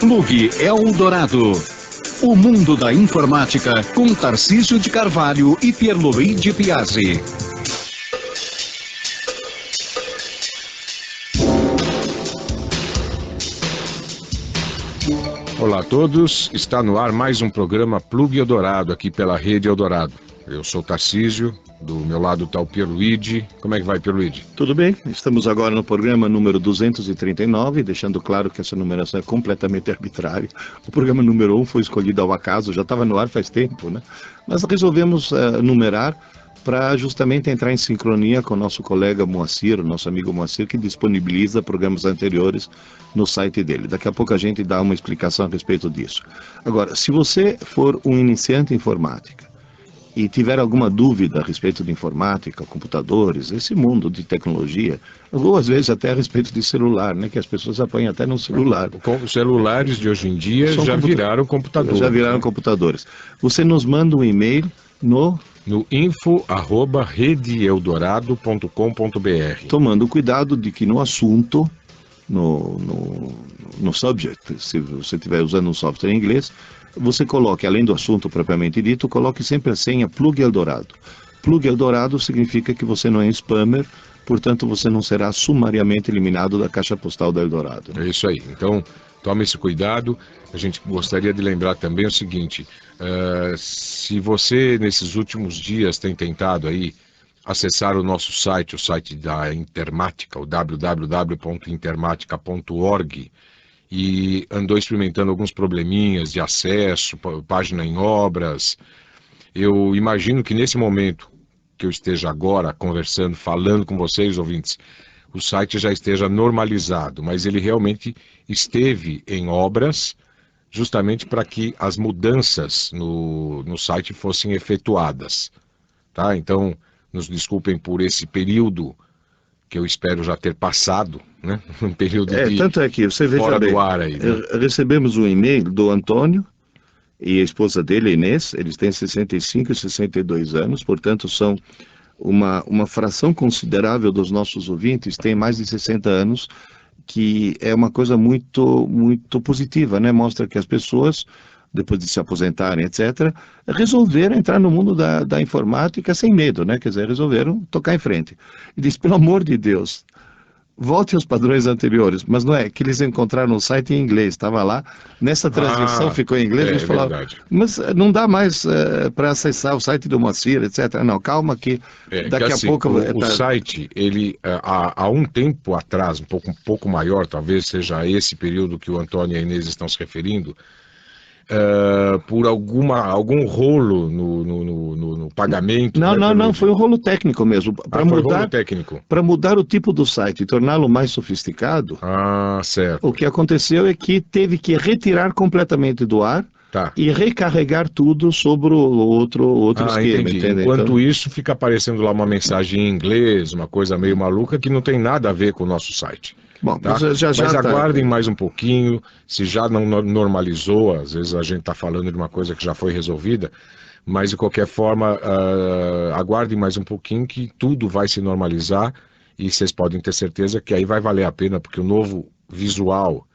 Plug Eldorado. O mundo da informática com Tarcísio de Carvalho e Pierluigi Piazzi. Olá a todos, está no ar mais um programa Plug Eldorado aqui pela Rede Eldorado. Eu sou o Tarcísio, do meu lado está o Pierluigi. Como é que vai, Pierluigi? Tudo bem, estamos agora no programa número 239, deixando claro que essa numeração é completamente arbitrária. O programa número 1 foi escolhido ao acaso, já estava no ar faz tempo, né? Mas resolvemos numerar para justamente entrar em sincronia com o nosso colega Moacir, o nosso amigo Moacir, que disponibiliza programas anteriores no site dele. Daqui a pouco a gente dá uma explicação a respeito disso. Agora, se você for um iniciante em informática e tiver alguma dúvida a respeito de informática, computadores, esse mundo de tecnologia, ou às vezes até a respeito de celular, né, que as pessoas apanham até no celular. Os celulares de hoje em dia já viraram computadores. Já viraram computadores. Você nos manda um e-mail no info@redeeldorado.com.br. Tomando cuidado de que no assunto, no subject, se você estiver usando um software em inglês, você coloque, além do assunto propriamente dito, coloque sempre a senha Plug Eldorado. Plug Eldorado significa que você não é spammer, portanto você não será sumariamente eliminado da caixa postal da Eldorado. É isso aí. Então, tome esse cuidado. A gente gostaria de lembrar também o seguinte, se você nesses últimos dias tem tentado aí acessar o nosso site, o site da Intermática, o www.intermatica.org, e andou experimentando alguns probleminhas de acesso, página em obras, eu imagino que nesse momento que eu esteja agora conversando, falando com vocês, ouvintes, o site já esteja normalizado, mas ele realmente esteve em obras justamente para que as mudanças no site fossem efetuadas, tá? Então, nos desculpem por esse período que eu espero já ter passado, né? Um período tanto é que você veja fora bem, do ar aí, né? Recebemos um e-mail do Antônio e a esposa dele, a Inês. Eles têm 65 e 62 anos, portanto são uma fração considerável dos nossos ouvintes, tem mais de 60 anos, que é uma coisa muito, muito positiva, né? Mostra que as pessoas, depois de se aposentarem, etc., resolveram entrar no mundo da informática sem medo, né? Quer dizer, resolveram tocar em frente. E diz, pelo amor de Deus, volte aos padrões anteriores, mas não é que eles encontraram no site em inglês, estava lá, nessa transmissão ficou em inglês, eles falaram, verdade. mas não dá mais para acessar o site do Moacir, etc. Não, calma que daqui que assim, a pouco... O site, ele, há um tempo atrás, um pouco maior, talvez seja esse período que o Antônio e a Inês estão se referindo, por algum rolo no pagamento. Não, foi um rolo técnico mesmo. Para mudar o tipo do site e torná-lo mais sofisticado, certo. o que aconteceu é que teve que retirar completamente do ar e recarregar tudo sobre o outro esquema. Entendi. Enquanto isso, fica aparecendo lá uma mensagem em inglês, uma coisa meio maluca que não tem nada a ver com o nosso site. Bom, tá? Mas aguardem mais um pouquinho, se já não normalizou, às vezes a gente está falando de uma coisa que já foi resolvida, mas de qualquer forma, aguardem mais um pouquinho que tudo vai se normalizar e vocês podem ter certeza que aí vai valer a pena, porque o novo visual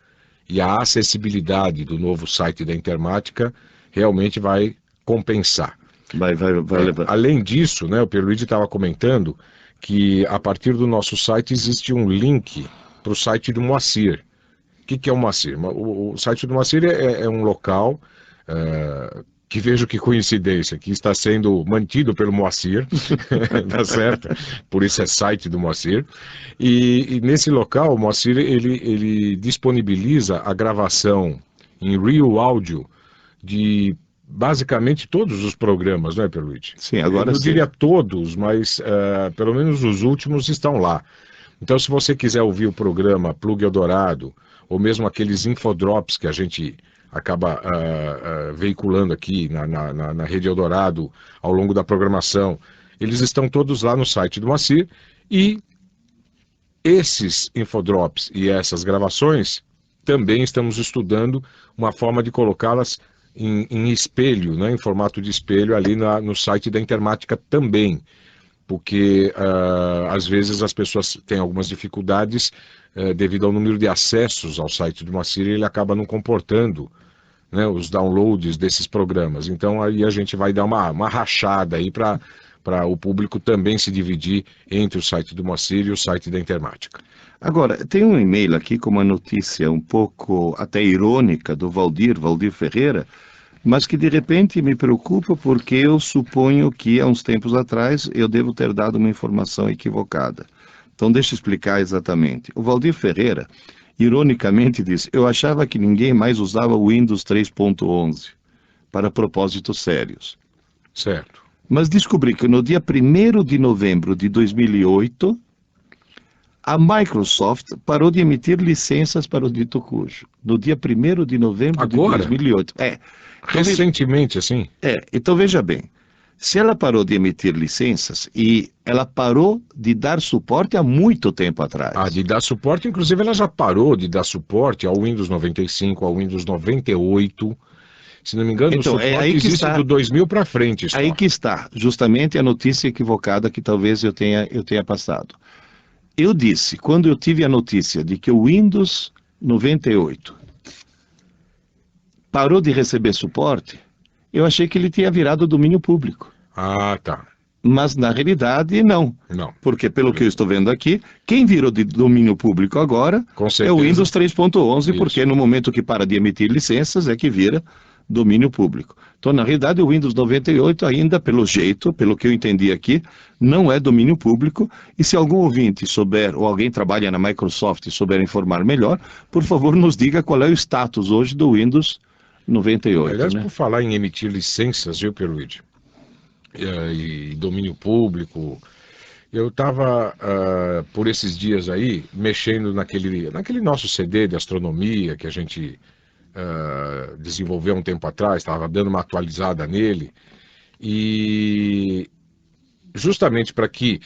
e a acessibilidade do novo site da Intermática realmente vai compensar. Vai levar. Além disso, né, o Pierluigi estava comentando que a partir do nosso site existe um link para o site do Moacir. O que é o Moacir? O site do Moacir é um local que, vejo que coincidência, que está sendo mantido pelo Moacir, tá certo? Por isso é site do Moacir. E nesse local, o Moacir ele disponibiliza a gravação em Real Audio de basicamente todos os programas, não é, Pierluigi? Sim, agora eu diria todos, mas pelo menos os últimos estão lá. Então, se você quiser ouvir o programa Plug Eldorado, ou mesmo aqueles infodrops que a gente acaba veiculando aqui na Rede Eldorado ao longo da programação, eles estão todos lá no site do Moacir, e esses infodrops e essas gravações também estamos estudando uma forma de colocá-las em espelho, né, em formato de espelho ali no site da Intermática também. porque às vezes as pessoas têm algumas dificuldades devido ao número de acessos ao site do Moacir, ele acaba não comportando, né, os downloads desses programas. Então aí a gente vai dar uma rachada aí para o público também se dividir entre o site do Moacir e o site da Intermática. Agora, tem um e-mail aqui com uma notícia um pouco até irônica do Valdir Ferreira, mas que de repente me preocupa porque eu suponho que há uns tempos atrás eu devo ter dado uma informação equivocada. Então deixa eu explicar exatamente. O Valdir Ferreira, ironicamente, diz: eu achava que ninguém mais usava o Windows 3.11 para propósitos sérios. Certo. Mas descobri que no dia 1º de novembro de 2008, a Microsoft parou de emitir licenças para o dito cujo. No dia 1º de novembro Agora? de 2008. Recentemente, assim? Então veja bem. Se ela parou de emitir licenças, e ela parou de dar suporte há muito tempo atrás. De dar suporte, inclusive ela já parou de dar suporte ao Windows 95, ao Windows 98. Se não me engano, Então, o suporte existe do 2000 para frente. Aí que está, justamente a notícia equivocada que talvez eu tenha passado. Eu disse, quando eu tive a notícia de que o Windows 98 parou de receber suporte, eu achei que ele tinha virado domínio público. Tá. Mas, na realidade, não. Não. Porque, pelo que eu estou vendo aqui, quem virou de domínio público agora é o Windows 3.11, porque no momento que para de emitir licenças é que vira domínio público. Então, na realidade, o Windows 98 ainda, pelo jeito, pelo que eu entendi aqui, não é domínio público. E se algum ouvinte souber, ou alguém trabalha na Microsoft e souber informar melhor, por favor, nos diga qual é o status hoje do Windows 98. Aliás, né? por falar em emitir licenças, viu, Pierluigi? E domínio público, eu estava, por esses dias aí, mexendo naquele nosso CD de astronomia que a gente desenvolveu um tempo atrás, estava dando uma atualizada nele, e justamente para que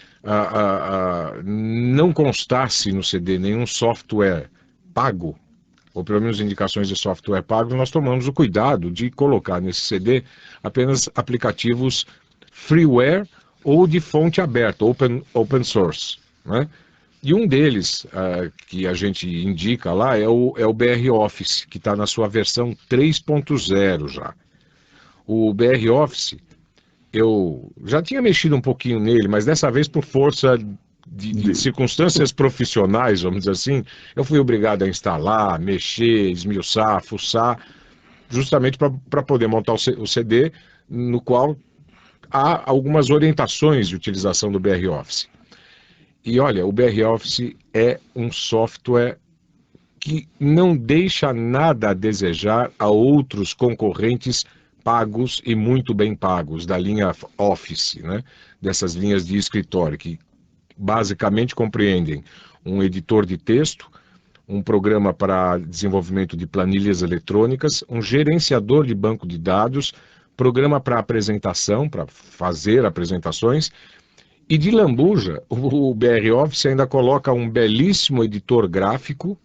não constasse no CD nenhum software pago, ou pelo menos indicações de software pago, nós tomamos o cuidado de colocar nesse CD apenas aplicativos freeware ou de fonte aberta, open source, né? E um deles que a gente indica lá é o BR Office, que está na sua versão 3.0 já. O BR Office, eu já tinha mexido um pouquinho nele, mas dessa vez por força de circunstâncias profissionais, vamos dizer assim, eu fui obrigado a instalar, mexer, esmiuçar, fuçar, justamente para poder montar o CD, no qual há algumas orientações de utilização do BR Office. E olha, o BR Office é um software que não deixa nada a desejar a outros concorrentes pagos e muito bem pagos da linha Office, né? Dessas linhas de escritório, que basicamente compreendem um editor de texto, um programa para desenvolvimento de planilhas eletrônicas, um gerenciador de banco de dados, programa para apresentação, para fazer apresentações, e de lambuja, o BR Office ainda coloca um belíssimo editor gráfico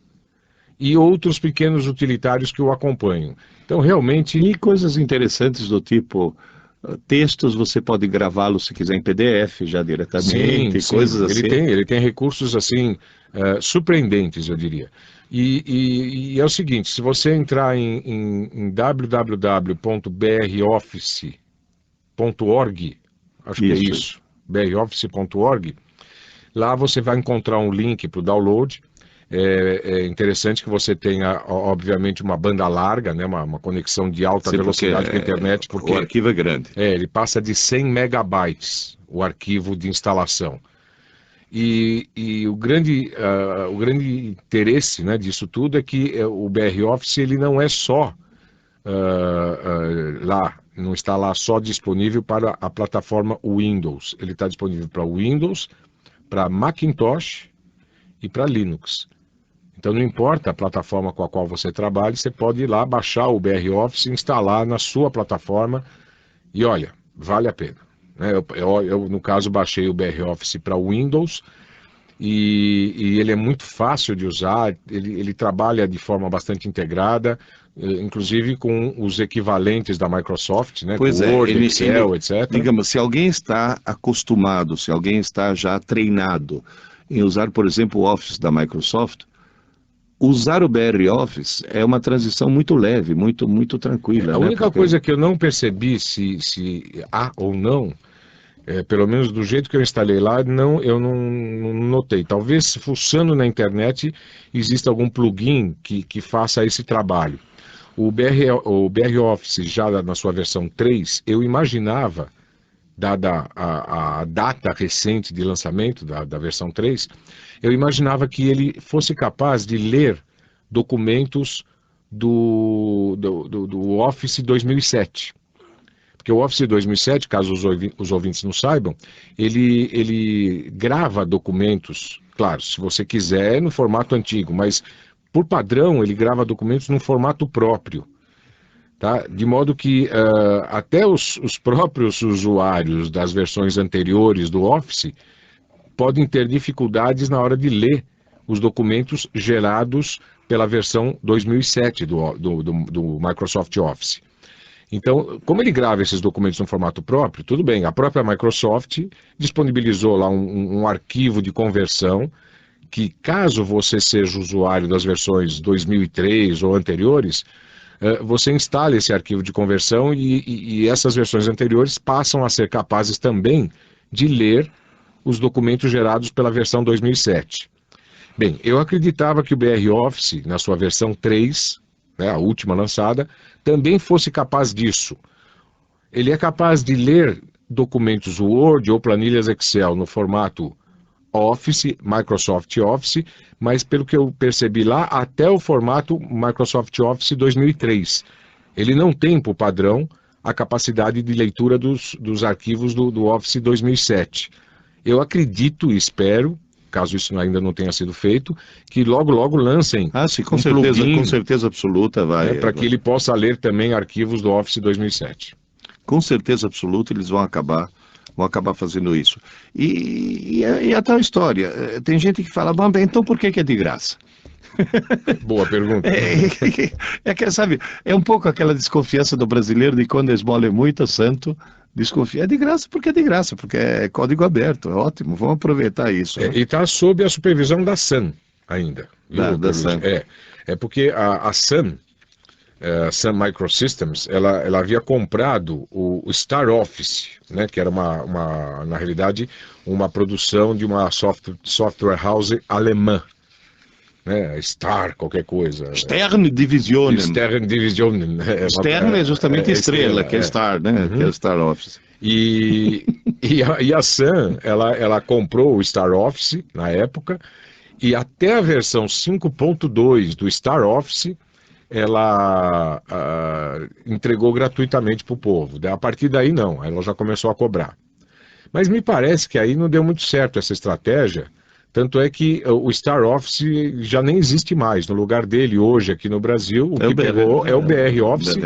e outros pequenos utilitários que o acompanham. Então, realmente... E coisas interessantes do tipo... textos você pode gravá-los se quiser em PDF já diretamente, sim, coisas assim. Ele tem recursos assim surpreendentes, eu diria. E é o seguinte, se você entrar em www.broffice.org, acho que é isso, broffice.org, lá você vai encontrar um link para o download. É interessante que você tenha, obviamente, uma banda larga, né, uma conexão de alta velocidade com a internet, porque o arquivo é grande. Ele passa de 100 megabytes, o arquivo de instalação. E o grande interesse, né, disso tudo é que o BR Office ele não é só não está lá só disponível para a plataforma Windows. Ele está disponível para Windows, para Macintosh e para Linux. Então não importa a plataforma com a qual você trabalha, você pode ir lá, baixar o BR Office, instalar na sua plataforma e olha, vale a pena. Eu no caso, baixei o BR Office para Windows e ele é muito fácil de usar, ele trabalha de forma bastante integrada, inclusive com os equivalentes da Microsoft, né? Pois com é, Word, Excel, etc. Digamos, se alguém está acostumado, se alguém está já treinado em usar, por exemplo, o Office da Microsoft, usar o BR Office é uma transição muito leve, muito tranquila. A né? única coisa que eu não percebi se há ou não, pelo menos do jeito que eu instalei lá, eu não notei. Talvez fuçando na internet exista algum plugin que faça esse trabalho. O BR Office, já na sua versão 3, eu imaginava, dada a data recente de lançamento da versão 3, eu imaginava que ele fosse capaz de ler documentos do Office 2007. Porque o Office 2007, caso os ouvintes não saibam, ele grava documentos, claro, se você quiser, no formato antigo, mas por padrão ele grava documentos no formato próprio. Tá? De modo que até os próprios usuários das versões anteriores do Office podem ter dificuldades na hora de ler os documentos gerados pela versão 2007 do Microsoft Office. Então, como ele grava esses documentos no formato próprio, tudo bem, a própria Microsoft disponibilizou lá um arquivo de conversão que, caso você seja usuário das versões 2003 ou anteriores, você instala esse arquivo de conversão e essas versões anteriores passam a ser capazes também de ler os documentos gerados pela versão 2007. Bem, eu acreditava que o BR Office, na sua versão 3, né, a última lançada, também fosse capaz disso. Ele é capaz de ler documentos Word ou planilhas Excel no formato Office, Microsoft Office, mas pelo que eu percebi lá, até o formato Microsoft Office 2003. Ele não tem, por padrão, a capacidade de leitura dos arquivos do Office 2007. Eu acredito e espero, caso isso ainda não tenha sido feito, que logo lancem sim, com certeza absoluta vai. Para que ele possa ler também arquivos do Office 2007. Com certeza absoluta eles vão acabar fazendo isso. E a tal história, tem gente que fala, bom, então por que é de graça? Boa pergunta. Sabe, é um pouco aquela desconfiança do brasileiro de quando a esmola é muito, santo, desconfia. É de graça, porque é código aberto, é ótimo, vamos aproveitar isso. Né? E está sob a supervisão da Sun ainda. Da Sun. É porque a Sun Microsystems, ela havia comprado o Star Office, né, que era na realidade, uma produção de uma software house alemã. Né, Star, qualquer coisa. Stern Divisionen. Stern Divisionen. Stern é justamente estrela, que é Star, né? Uhum. Que é o Star Office. E a Sun, ela comprou o Star Office na época, e até a versão 5.2 do Star Office, ela entregou gratuitamente para o povo. A partir daí não, ela já começou a cobrar. Mas me parece que aí não deu muito certo essa estratégia. Tanto é que o Star Office já nem existe mais. No lugar dele, hoje, aqui no Brasil, o que pegou é o BR Office,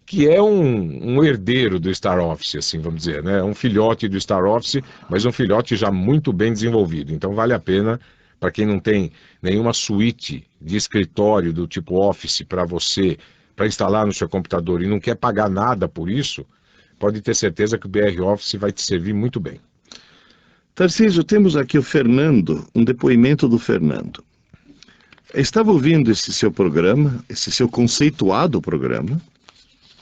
que é um herdeiro do Star Office, assim, vamos dizer, né? Um filhote do Star Office, mas um filhote já muito bem desenvolvido. Então vale a pena, para quem não tem nenhuma suíte de escritório do tipo Office para instalar no seu computador e não quer pagar nada por isso, pode ter certeza que o BR Office vai te servir muito bem. Tarcísio, temos aqui o Fernando, um depoimento do Fernando. Estava ouvindo esse seu programa, esse seu conceituado programa,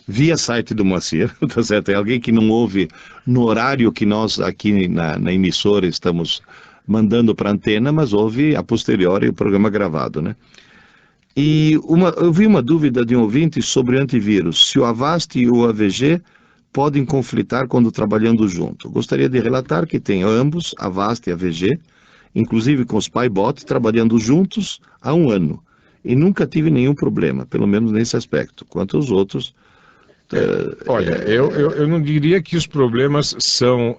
via site do Moacir, tá certo? É alguém que não ouve no horário que nós aqui na emissora estamos mandando para a antena, mas ouve a posteriori o programa gravado, né? E eu vi uma dúvida de um ouvinte sobre antivírus, se o Avast e o AVG podem conflitar quando trabalhando junto. Gostaria de relatar que tenho ambos, Avast e AVG, inclusive com os PyBot, trabalhando juntos há 1 ano. E nunca tive nenhum problema, pelo menos nesse aspecto. Quanto aos outros... Olha, eu não diria que os problemas são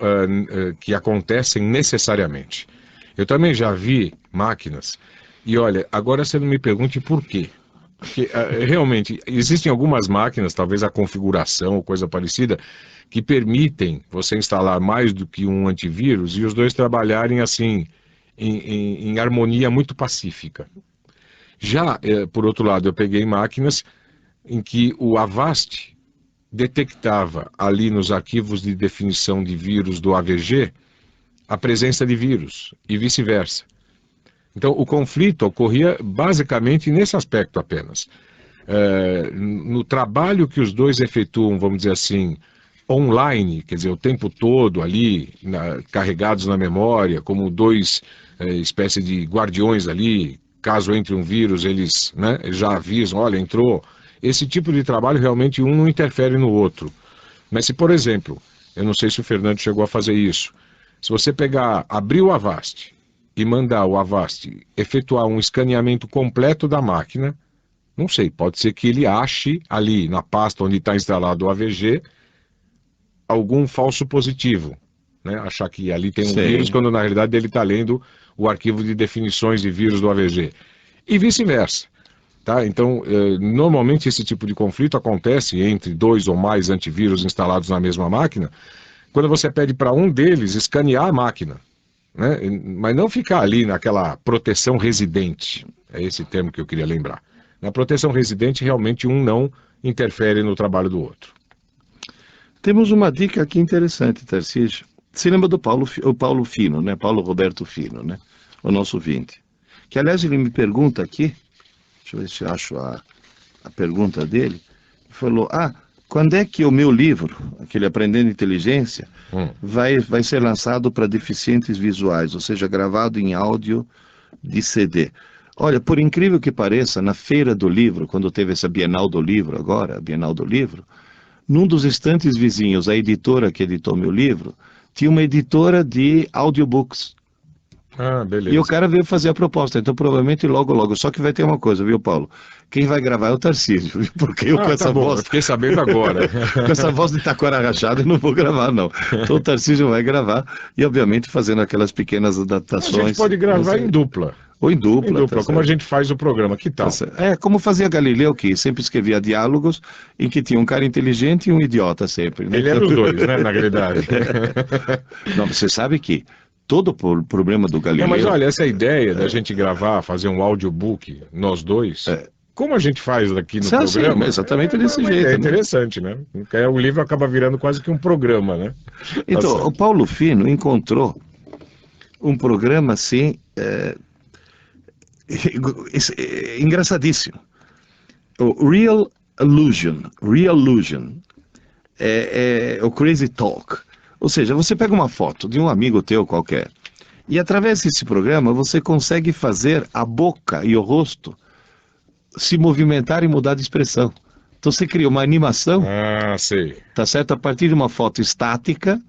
que acontecem necessariamente. Eu também já vi máquinas, e olha, agora você não me pergunte por quê. Porque realmente existem algumas máquinas, talvez a configuração ou coisa parecida, que permitem você instalar mais do que um antivírus e os dois trabalharem assim em harmonia muito pacífica. Já, por outro lado, eu peguei máquinas em que o Avast detectava ali nos arquivos de definição de vírus do AVG a presença de vírus e vice-versa. Então, o conflito ocorria basicamente nesse aspecto apenas. No trabalho que os dois efetuam, vamos dizer assim, online, quer dizer, o tempo todo ali, carregados na memória, como dois espécies de guardiões ali, caso entre um vírus, eles, né, já avisam, olha, entrou. Esse tipo de trabalho, realmente, um não interfere no outro. Mas se, por exemplo, eu não sei se o Fernando chegou a fazer isso, se você abrir o Avast e mandar o Avast efetuar um escaneamento completo da máquina, não sei, pode ser que ele ache ali na pasta onde está instalado o AVG algum falso positivo, né? Achar que ali tem um vírus, quando na realidade ele está lendo o arquivo de definições de vírus do AVG. E vice-versa. Tá? Então, normalmente esse tipo de conflito acontece entre 2 ou mais antivírus instalados na mesma máquina, quando você pede para um deles escanear a máquina, né? Mas não ficar ali naquela proteção residente. É esse termo que eu queria lembrar. Na proteção residente, realmente um não interfere no trabalho do outro. Temos uma dica aqui interessante, Tarcísio. Você lembra do Paulo Fino, né? Paulo Roberto Fino, né? O nosso ouvinte. Que, aliás, ele me pergunta aqui, deixa eu ver se eu acho a pergunta dele, falou, quando é que o meu livro, aquele Aprendendo Inteligência, vai ser lançado para deficientes visuais, ou seja, gravado em áudio de CD? Olha, por incrível que pareça, na Feira do Livro, quando teve essa Bienal do Livro agora, a Bienal do Livro, num dos estantes vizinhos, a editora que editou meu livro, tinha uma editora de audiobooks. Beleza. E o cara veio fazer a proposta, então provavelmente logo, só que vai ter uma coisa, viu, Paulo? Quem vai gravar é o Tarcísio, viu? Porque eu com essa voz... Eu fiquei sabendo agora. Com essa voz de taquara rachada eu não vou gravar, não. Então o Tarcísio vai gravar e, obviamente, fazendo aquelas pequenas adaptações. A gente pode gravar em dupla. Ou em dupla. Como a gente faz o programa, que tal? Como fazia Galileu, que sempre escrevia diálogos em que tinha um cara inteligente e um idiota sempre. Né? Ele era os dois, né, na realidade. Não, você sabe que todo o problema do Galileu... Mas olha, essa ideia da gente gravar, fazer um audiobook, nós dois... Como a gente faz aqui no programa... exatamente desse jeito. É interessante, né? O livro acaba virando quase que um programa, né? Então, o Paulo Fino encontrou um programa assim... engraçadíssimo. O Real Illusion, é o Crazy Talk. Ou seja, você pega uma foto de um amigo teu qualquer e através desse programa você consegue fazer a boca e o rosto se movimentar e mudar de expressão. Então você cria uma animação, sei. Tá certo? A partir de uma foto estática,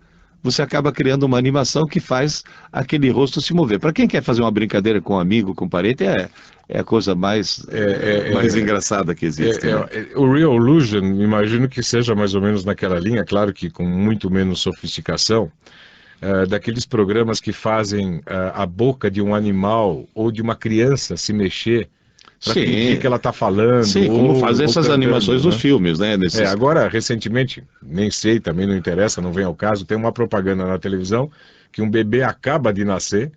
você acaba criando uma animação que faz aquele rosto se mover. Para quem quer fazer uma brincadeira com um amigo, com um parente, é a coisa mais engraçada que existe. Né? O Real Illusion, imagino que seja mais ou menos naquela linha, claro que com muito menos sofisticação, daqueles programas que fazem a boca de um animal ou de uma criança se mexer para fingir que ela está falando. Sim, como fazer essas cantando, animações dos filmes, né? Agora, recentemente, nem sei, também não interessa, não vem ao caso, tem uma propaganda na televisão que um bebê acaba de nascer,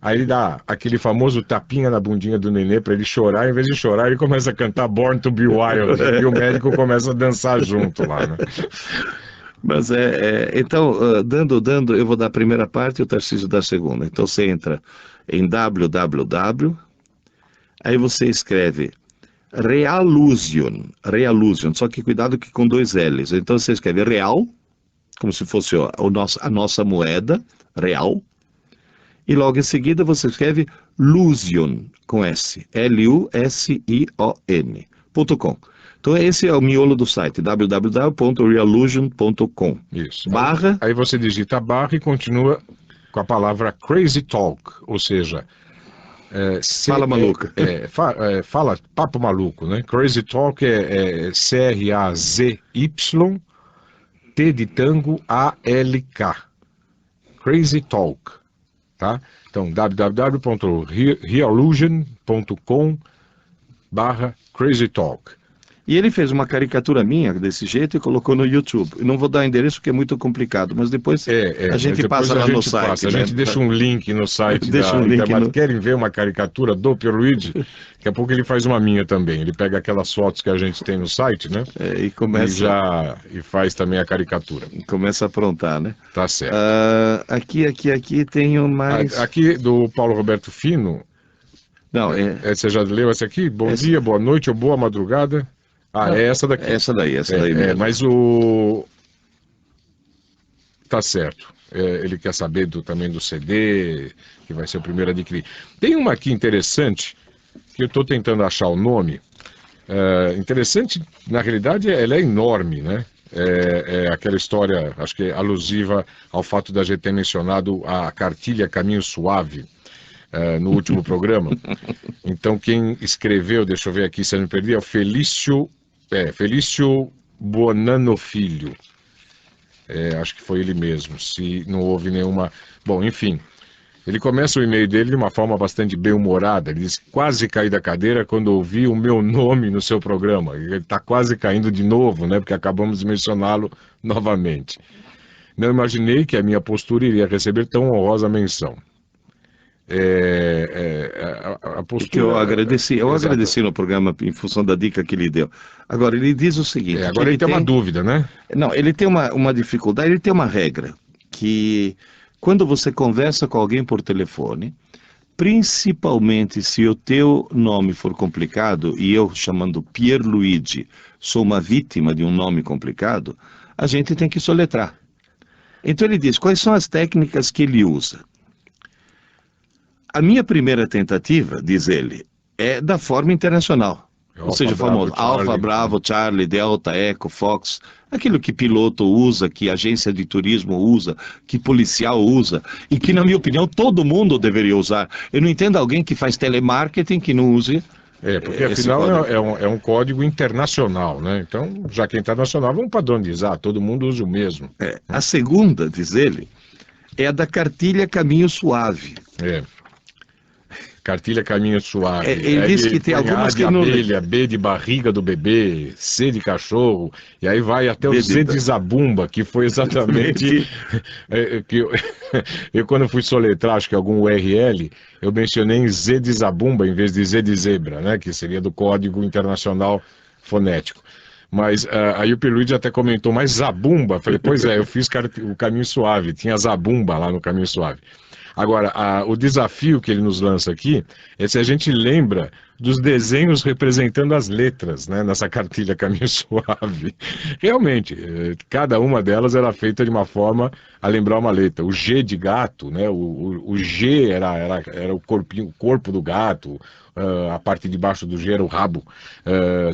aí ele dá aquele famoso tapinha na bundinha do nenê para ele chorar, em vez de chorar ele começa a cantar Born to be Wild, e o médico começa a dançar junto lá, né? Mas então, dando, eu vou dar a primeira parte e o Tarcísio dá a segunda. Então você entra em www, aí você escreve Realusion, só que cuidado que com 2 L's. Então você escreve real, como se fosse a nossa moeda, real, e logo em seguida você escreve Lusion, com S, Lusion.com. Então esse é o miolo do site, www.realusion.com. Isso. Barra. Aí você digita a barra e continua com a palavra Crazy Talk, ou seja... fala maluca. Fala papo maluco, né? Crazy Talk é CRAZY T de tango ALK. Crazy Talk, tá? Então www.realusion.com/Crazy Talk. E ele fez uma caricatura minha desse jeito e colocou no YouTube. Eu não vou dar endereço porque é muito complicado, mas depois a gente passa lá no site. A gente deixa um link no site Deixa um link no... Querem ver uma caricatura do Pierluigi? Daqui a pouco ele faz uma minha também. Ele pega aquelas fotos que a gente tem no site, né? E começa... E faz também a caricatura. Começa a aprontar, né? Tá certo. Aqui tenho mais... Aqui do Paulo Roberto Fino. Não, você já leu essa aqui? Bom dia, boa noite ou boa madrugada. Não, é essa daqui. Essa daí mesmo. Mas o... Tá certo. Ele quer saber também do CD, que vai ser o primeiro a adquirir. Tem uma aqui interessante, que eu estou tentando achar o nome. Interessante, na realidade, ela é enorme, né? É aquela história, acho que é alusiva ao fato da gente ter mencionado a cartilha Caminho Suave no último programa. Então, quem escreveu, deixa eu ver aqui se eu não me perdi, é o Felício Bonano Filho. Acho que foi ele mesmo, se não houve nenhuma... Bom, enfim, ele começa o e-mail dele de uma forma bastante bem-humorada. Ele diz: quase caí da cadeira quando ouvi o meu nome no seu programa. Ele está quase caindo de novo, né? Porque acabamos de mencioná-lo novamente. Não imaginei que a minha postura iria receber tão honrosa menção. A postura... Que eu agradeci no programa em função da dica que ele deu. Agora, ele diz o seguinte... agora ele tem uma dúvida, né? Não, ele tem uma dificuldade, ele tem uma regra, que quando você conversa com alguém por telefone, principalmente se o teu nome for complicado, e eu, chamando Pierluigi, sou uma vítima de um nome complicado, a gente tem que soletrar. Então ele diz, quais são as técnicas que ele usa? A minha primeira tentativa, diz ele, é da forma internacional. Ou seja, o famoso Alfa, Bravo, Charlie, Delta, Echo, Fox, aquilo que piloto usa, que agência de turismo usa, que policial usa, e que, na minha opinião, todo mundo deveria usar. Eu não entendo alguém que faz telemarketing que não use... porque afinal é um código internacional, né? Então, já que é internacional, vamos padronizar, todo mundo usa o mesmo. A segunda, diz ele, é a da cartilha Caminho Suave. Cartilha Caminho Suave. Ele diz que tem algumas que não... abelha, B de barriga do bebê, C de cachorro, e aí vai até o Z de zabumba, que foi exatamente... eu quando fui soletrar, acho que algum URL, eu mencionei em Z de zabumba em vez de Z de zebra, né? Que seria do Código Internacional Fonético. Mas aí o Pierluigi até comentou, mas zabumba? Falei, pois eu fiz o Caminho Suave, tinha zabumba lá no Caminho Suave. Agora, o desafio que ele nos lança aqui é se a gente lembra dos desenhos representando as letras, né, nessa cartilha Caminho Suave. Realmente, cada uma delas era feita de uma forma a lembrar uma letra. O G de gato, né, o G era o corpo do gato, a parte de baixo do G era o rabo,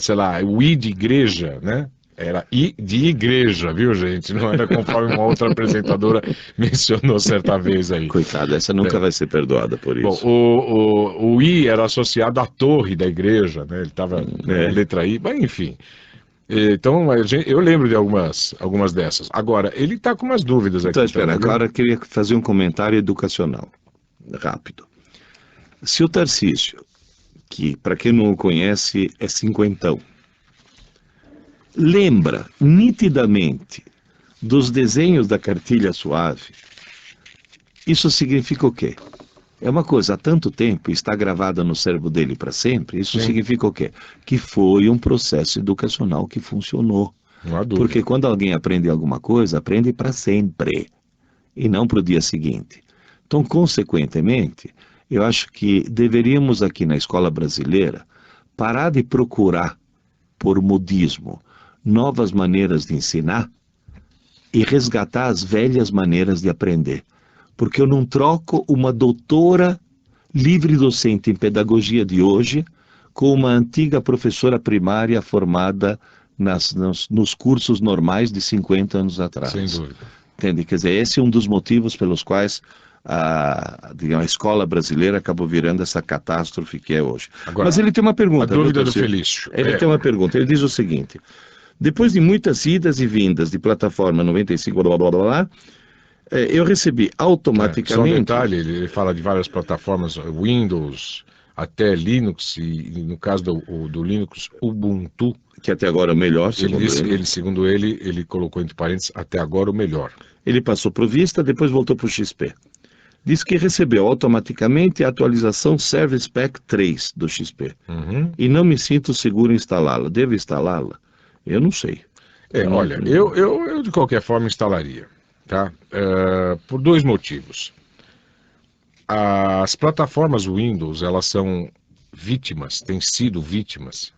sei lá, o I de igreja, né? Era I de igreja, viu, gente? Não era conforme uma outra apresentadora mencionou certa vez aí. Coitada, essa nunca vai ser perdoada por isso. Bom, o I era associado à torre da igreja, né? Ele estava letra I, mas enfim. Então, eu lembro de algumas dessas. Agora, ele está com umas dúvidas aqui. Então, espera, agora eu queria fazer um comentário educacional, rápido. Se o Tarcísio, que para quem não o conhece é cinquentão, lembra nitidamente dos desenhos da cartilha Suave, isso significa o quê? É uma coisa, há tanto tempo, está gravada no cérebro dele para sempre, isso significa o quê? Que foi um processo educacional que funcionou. Não há dúvida. Porque quando alguém aprende alguma coisa, aprende para sempre, e não para o dia seguinte. Então, consequentemente, eu acho que deveríamos aqui na escola brasileira parar de procurar, por modismo, novas maneiras de ensinar e resgatar as velhas maneiras de aprender. Porque eu não troco uma doutora livre docente em pedagogia de hoje com uma antiga professora primária formada nos cursos normais de 50 anos atrás. Sem dúvida. Entende? Quer dizer, esse é um dos motivos pelos quais a escola brasileira acabou virando essa catástrofe que é hoje. Agora, mas ele tem uma pergunta. A dúvida do Felício. Ele tem uma pergunta, ele diz o seguinte: depois de muitas idas e vindas de plataforma 95, blá, blá, blá, blá, eu recebi automaticamente... Só um detalhe, ele fala de várias plataformas, Windows, até Linux, e no caso do Linux, Ubuntu. Que até agora é o melhor, segundo Segundo ele colocou entre parênteses, até agora o melhor. Ele passou para o Vista, depois voltou para o XP. Diz que recebeu automaticamente a atualização Service Pack 3 do XP. E não me sinto seguro em instalá-la. Devo instalá-la? Eu não sei. Olha, eu de qualquer forma instalaria, tá? Por dois motivos. As plataformas Windows, elas são vítimas, têm sido vítimas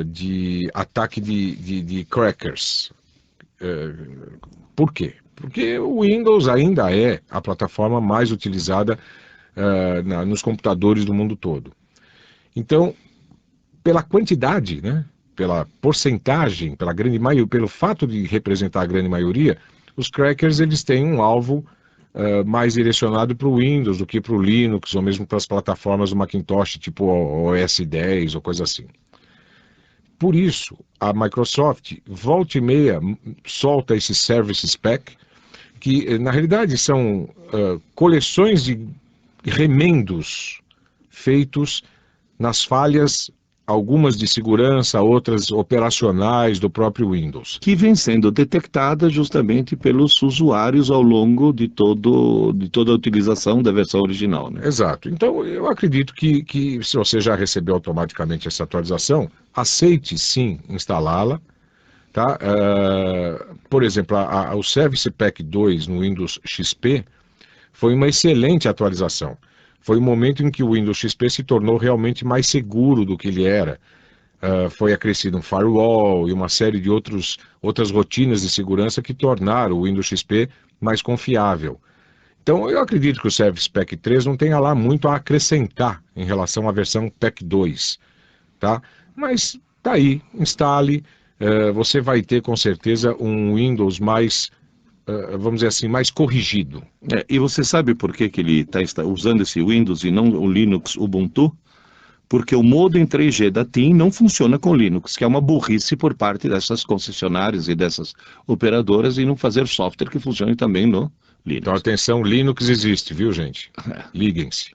de ataque de crackers. Por quê? Porque o Windows ainda é a plataforma mais utilizada nos computadores do mundo todo. Então, pela quantidade, né, pela porcentagem, pelo fato de representar a grande maioria, os crackers eles têm um alvo mais direcionado para o Windows do que para o Linux, ou mesmo para as plataformas do Macintosh, tipo OS X ou coisa assim. Por isso, a Microsoft, volta e meia, solta esse Services Pack, que na realidade são coleções de remendos feitos nas falhas, algumas de segurança, outras operacionais do próprio Windows. Que vem sendo detectada justamente pelos usuários ao longo de toda a utilização da versão original, né? Exato. Então, eu acredito que se você já recebeu automaticamente essa atualização, aceite sim instalá-la. Tá? Por exemplo, o Service Pack 2 no Windows XP foi uma excelente atualização. Foi o momento em que o Windows XP se tornou realmente mais seguro do que ele era. Foi acrescido um firewall e uma série de outras rotinas de segurança que tornaram o Windows XP mais confiável. Então, eu acredito que o Service Pack 3 não tenha lá muito a acrescentar em relação à versão Pack 2. Tá? Mas tá aí, instale. Você vai ter com certeza um Windows mais, vamos dizer assim, mais corrigido. E você sabe por que ele está usando esse Windows e não o Linux Ubuntu? Porque o modem 3G da TIM não funciona com Linux, que é uma burrice por parte dessas concessionárias e dessas operadoras e não fazer software que funcione também no Linux. Então atenção, Linux existe, viu gente? Liguem-se.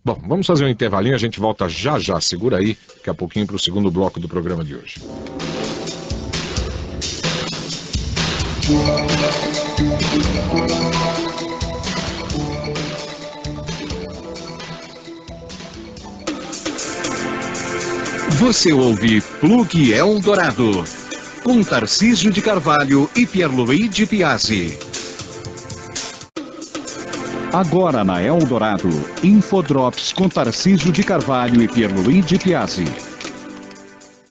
Bom, vamos fazer um intervalinho, a gente volta já já, segura aí, daqui a pouquinho para o segundo bloco do programa de hoje. Você ouve Plug Eldorado, com Tarcísio de Carvalho e Pierluigi Piazzi. Agora na Eldorado, Infodrops com Tarcísio de Carvalho e Pierluigi Piazzi.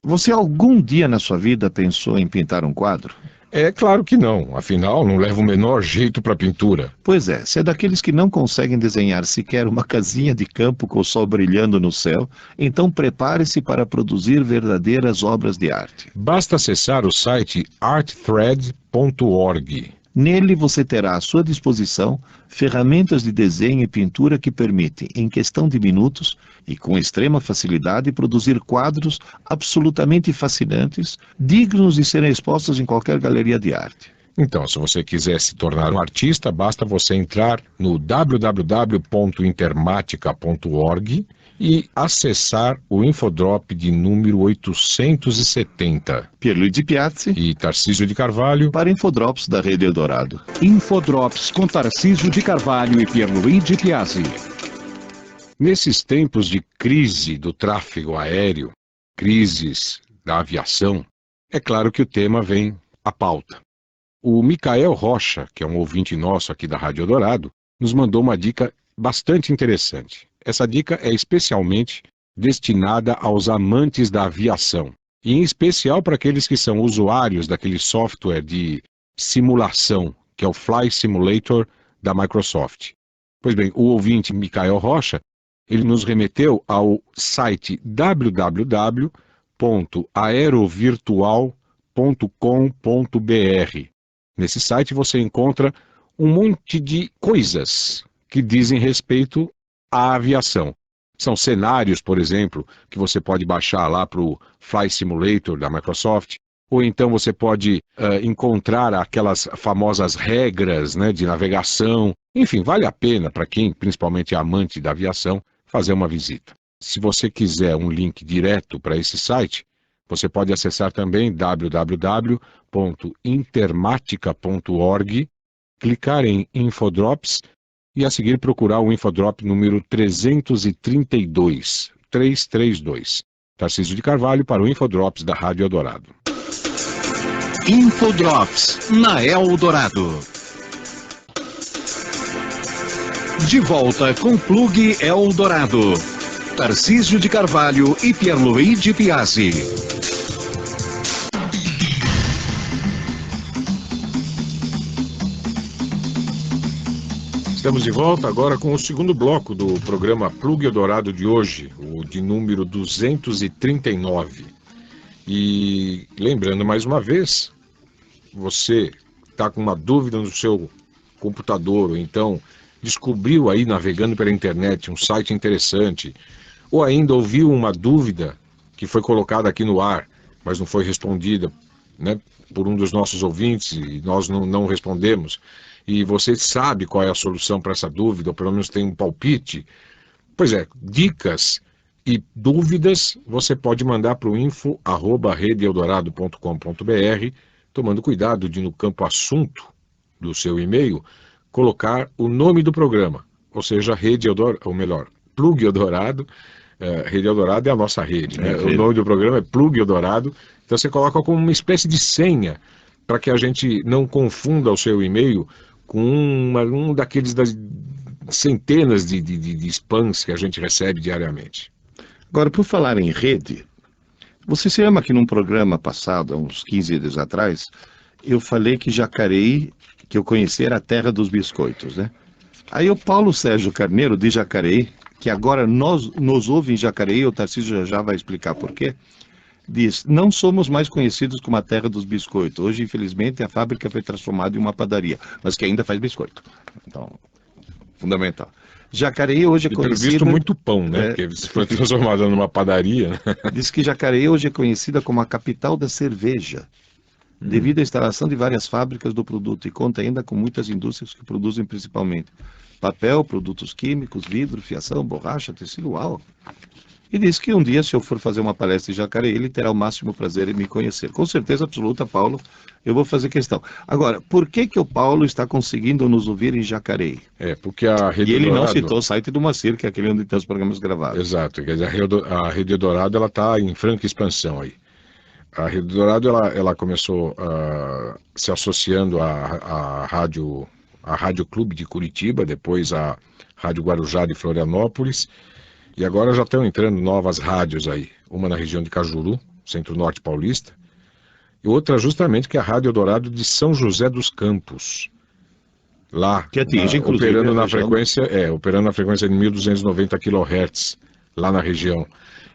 Você algum dia na sua vida pensou em pintar um quadro? É claro que não, afinal não leva o menor jeito para pintura. Pois é, se é daqueles que não conseguem desenhar sequer uma casinha de campo com o sol brilhando no céu, então prepare-se para produzir verdadeiras obras de arte. Basta acessar o site artthread.org. Nele você terá à sua disposição ferramentas de desenho e pintura que permitem, em questão de minutos e com extrema facilidade, produzir quadros absolutamente fascinantes, dignos de serem expostos em qualquer galeria de arte. Então, se você quiser se tornar um artista, basta você entrar no www.intermatica.org e acessar o Infodrop de número 870. Pierluigi Piazzi e Tarcísio de Carvalho para Infodrops da Rede Eldorado. Infodrops com Tarcísio de Carvalho e Pierluigi Piazzi. Nesses tempos de crise do tráfego aéreo, crises da aviação, é claro que o tema vem à pauta. O Micael Rocha, que é um ouvinte nosso aqui da Rádio Eldorado, nos mandou uma dica bastante interessante. Essa dica é especialmente destinada aos amantes da aviação, e em especial para aqueles que são usuários daquele software de simulação, que é o Flight Simulator da Microsoft. Pois bem, o ouvinte Micael Rocha, ele nos remeteu ao site www.aerovirtual.com.br. Nesse site você encontra um monte de coisas que dizem respeito à aviação. São cenários, por exemplo, que você pode baixar lá para o Flight Simulator da Microsoft, ou então você pode encontrar aquelas famosas regras, né, de navegação. Enfim, vale a pena para quem, principalmente é amante da aviação, fazer uma visita. Se você quiser um link direto para esse site, Você pode acessar também www.intermatica.org, clicar em Infodrops e a seguir procurar o Infodrop número 332. Tarcísio de Carvalho para o Infodrops da Rádio Eldorado. Infodrops na Eldorado. De volta com Plug Eldorado. Tarcísio de Carvalho e Pierluigi Piazzi. Estamos de volta agora com o segundo bloco do programa Plug Eldorado de hoje, o de número 239. E lembrando mais uma vez, você está com uma dúvida no seu computador, ou então descobriu aí navegando pela internet um site interessante, ou ainda ouviu uma dúvida que foi colocada aqui no ar, mas não foi respondida, né, por um dos nossos ouvintes e nós não respondemos, e você sabe qual é a solução para essa dúvida, ou pelo menos tem um palpite, pois é, dicas e dúvidas você pode mandar para o info@redeeldorado.com.br, tomando cuidado de no campo assunto do seu e-mail colocar o nome do programa, ou seja, Rede Eldorado, ou melhor, Plug Eldorado. Rede Eldorado é a nossa rede, né? O nome do programa é Plug Eldorado, então você coloca como uma espécie de senha para que a gente não confunda o seu e-mail com um daqueles das centenas de spams que a gente recebe diariamente. Agora, por falar em rede, você se lembra que num programa passado, há uns 15 dias atrás, eu falei que Jacareí, que eu conhecia, era a terra dos biscoitos, né? Aí o Paulo Sérgio Carneiro, de Jacareí, que agora nos ouve em Jacareí, o Tarcísio já vai explicar por quê, diz: não somos mais conhecidos como a terra dos biscoitos. Hoje, infelizmente, a fábrica foi transformada em uma padaria, mas que ainda faz biscoito. Então, fundamental. Jacareí hoje é conhecida... visto muito pão, né? Porque foi transformada numa padaria, né? Diz que Jacareí hoje é conhecida como a capital da cerveja, devido à instalação de várias fábricas do produto, e conta ainda com muitas indústrias que produzem principalmente papel, produtos químicos, vidro, fiação, borracha, tecido, uau. E diz que um dia, se eu for fazer uma palestra em Jacareí, ele terá o máximo prazer em me conhecer. Com certeza absoluta, Paulo, eu vou fazer questão. Agora, por que o Paulo está conseguindo nos ouvir em Jacareí? Porque a Rede E ele Eldorado... não citou o site do Moacir, que é aquele onde tem os programas gravados. Exato, quer dizer, a Rede Eldorado está em franca expansão aí. A Rede Eldorado ela começou se associando à Rádio Clube de Curitiba, depois à Rádio Guarujá de Florianópolis, e agora já estão entrando novas rádios aí, uma na região de Cajuru, centro-norte paulista, e outra justamente que é a Rádio Eldorado de São José dos Campos, lá, que atinge, inclusive, operando na frequência de 1.290 kHz, lá na região.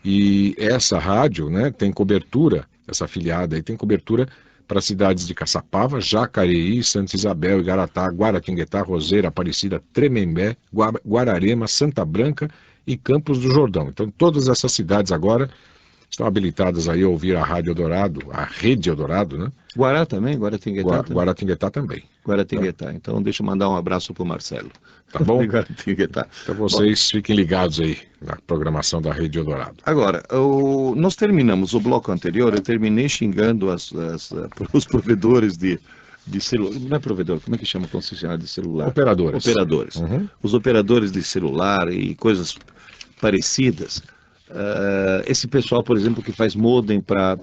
E essa rádio, né, tem cobertura, essa afiliada aí tem cobertura para cidades de Caçapava, Jacareí, Santa Isabel, Igaratá, Guaratinguetá, Roseira, Aparecida, Tremembé, Guararema, Santa Branca e Campos do Jordão. Então todas essas cidades agora estão habilitadas aí a ouvir a Rádio Eldorado, a Rede Eldorado, né? Guará também? Guaratinguetá também? Guaratinguetá também. Guaratinguetá. Então deixa eu mandar um abraço para o Marcelo. Tá bom? Guaratinguetá. Então vocês fiquem ligados aí na programação da Rede Eldorado. Agora, nós terminamos o bloco anterior, eu terminei xingando os provedores de celular. Não é provedor, como é que chama concessionário de celular? Operadores. Operadores. Uhum. Os operadores de celular e coisas parecidas. Esse pessoal, por exemplo, que faz modem para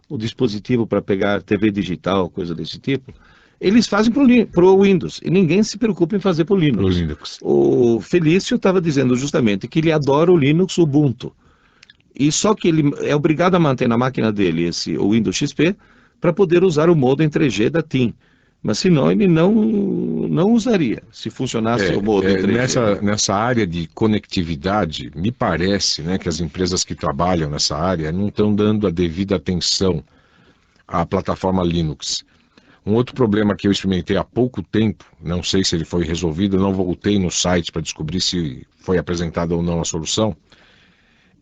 o dispositivo para pegar TV digital, coisa desse tipo, eles fazem para o Windows e ninguém se preocupa em fazer para o Linux. O Felício estava dizendo justamente que ele adora o Linux Ubuntu, e só que ele é obrigado a manter na máquina dele o Windows XP para poder usar o modem 3G da TIM. Mas senão ele não usaria, se funcionasse o modem 3G. Nessa área de conectividade, me parece, né, que as empresas que trabalham nessa área não estão dando a devida atenção à plataforma Linux. Um outro problema que eu experimentei há pouco tempo, não sei se ele foi resolvido, não voltei no site para descobrir se foi apresentada ou não a solução,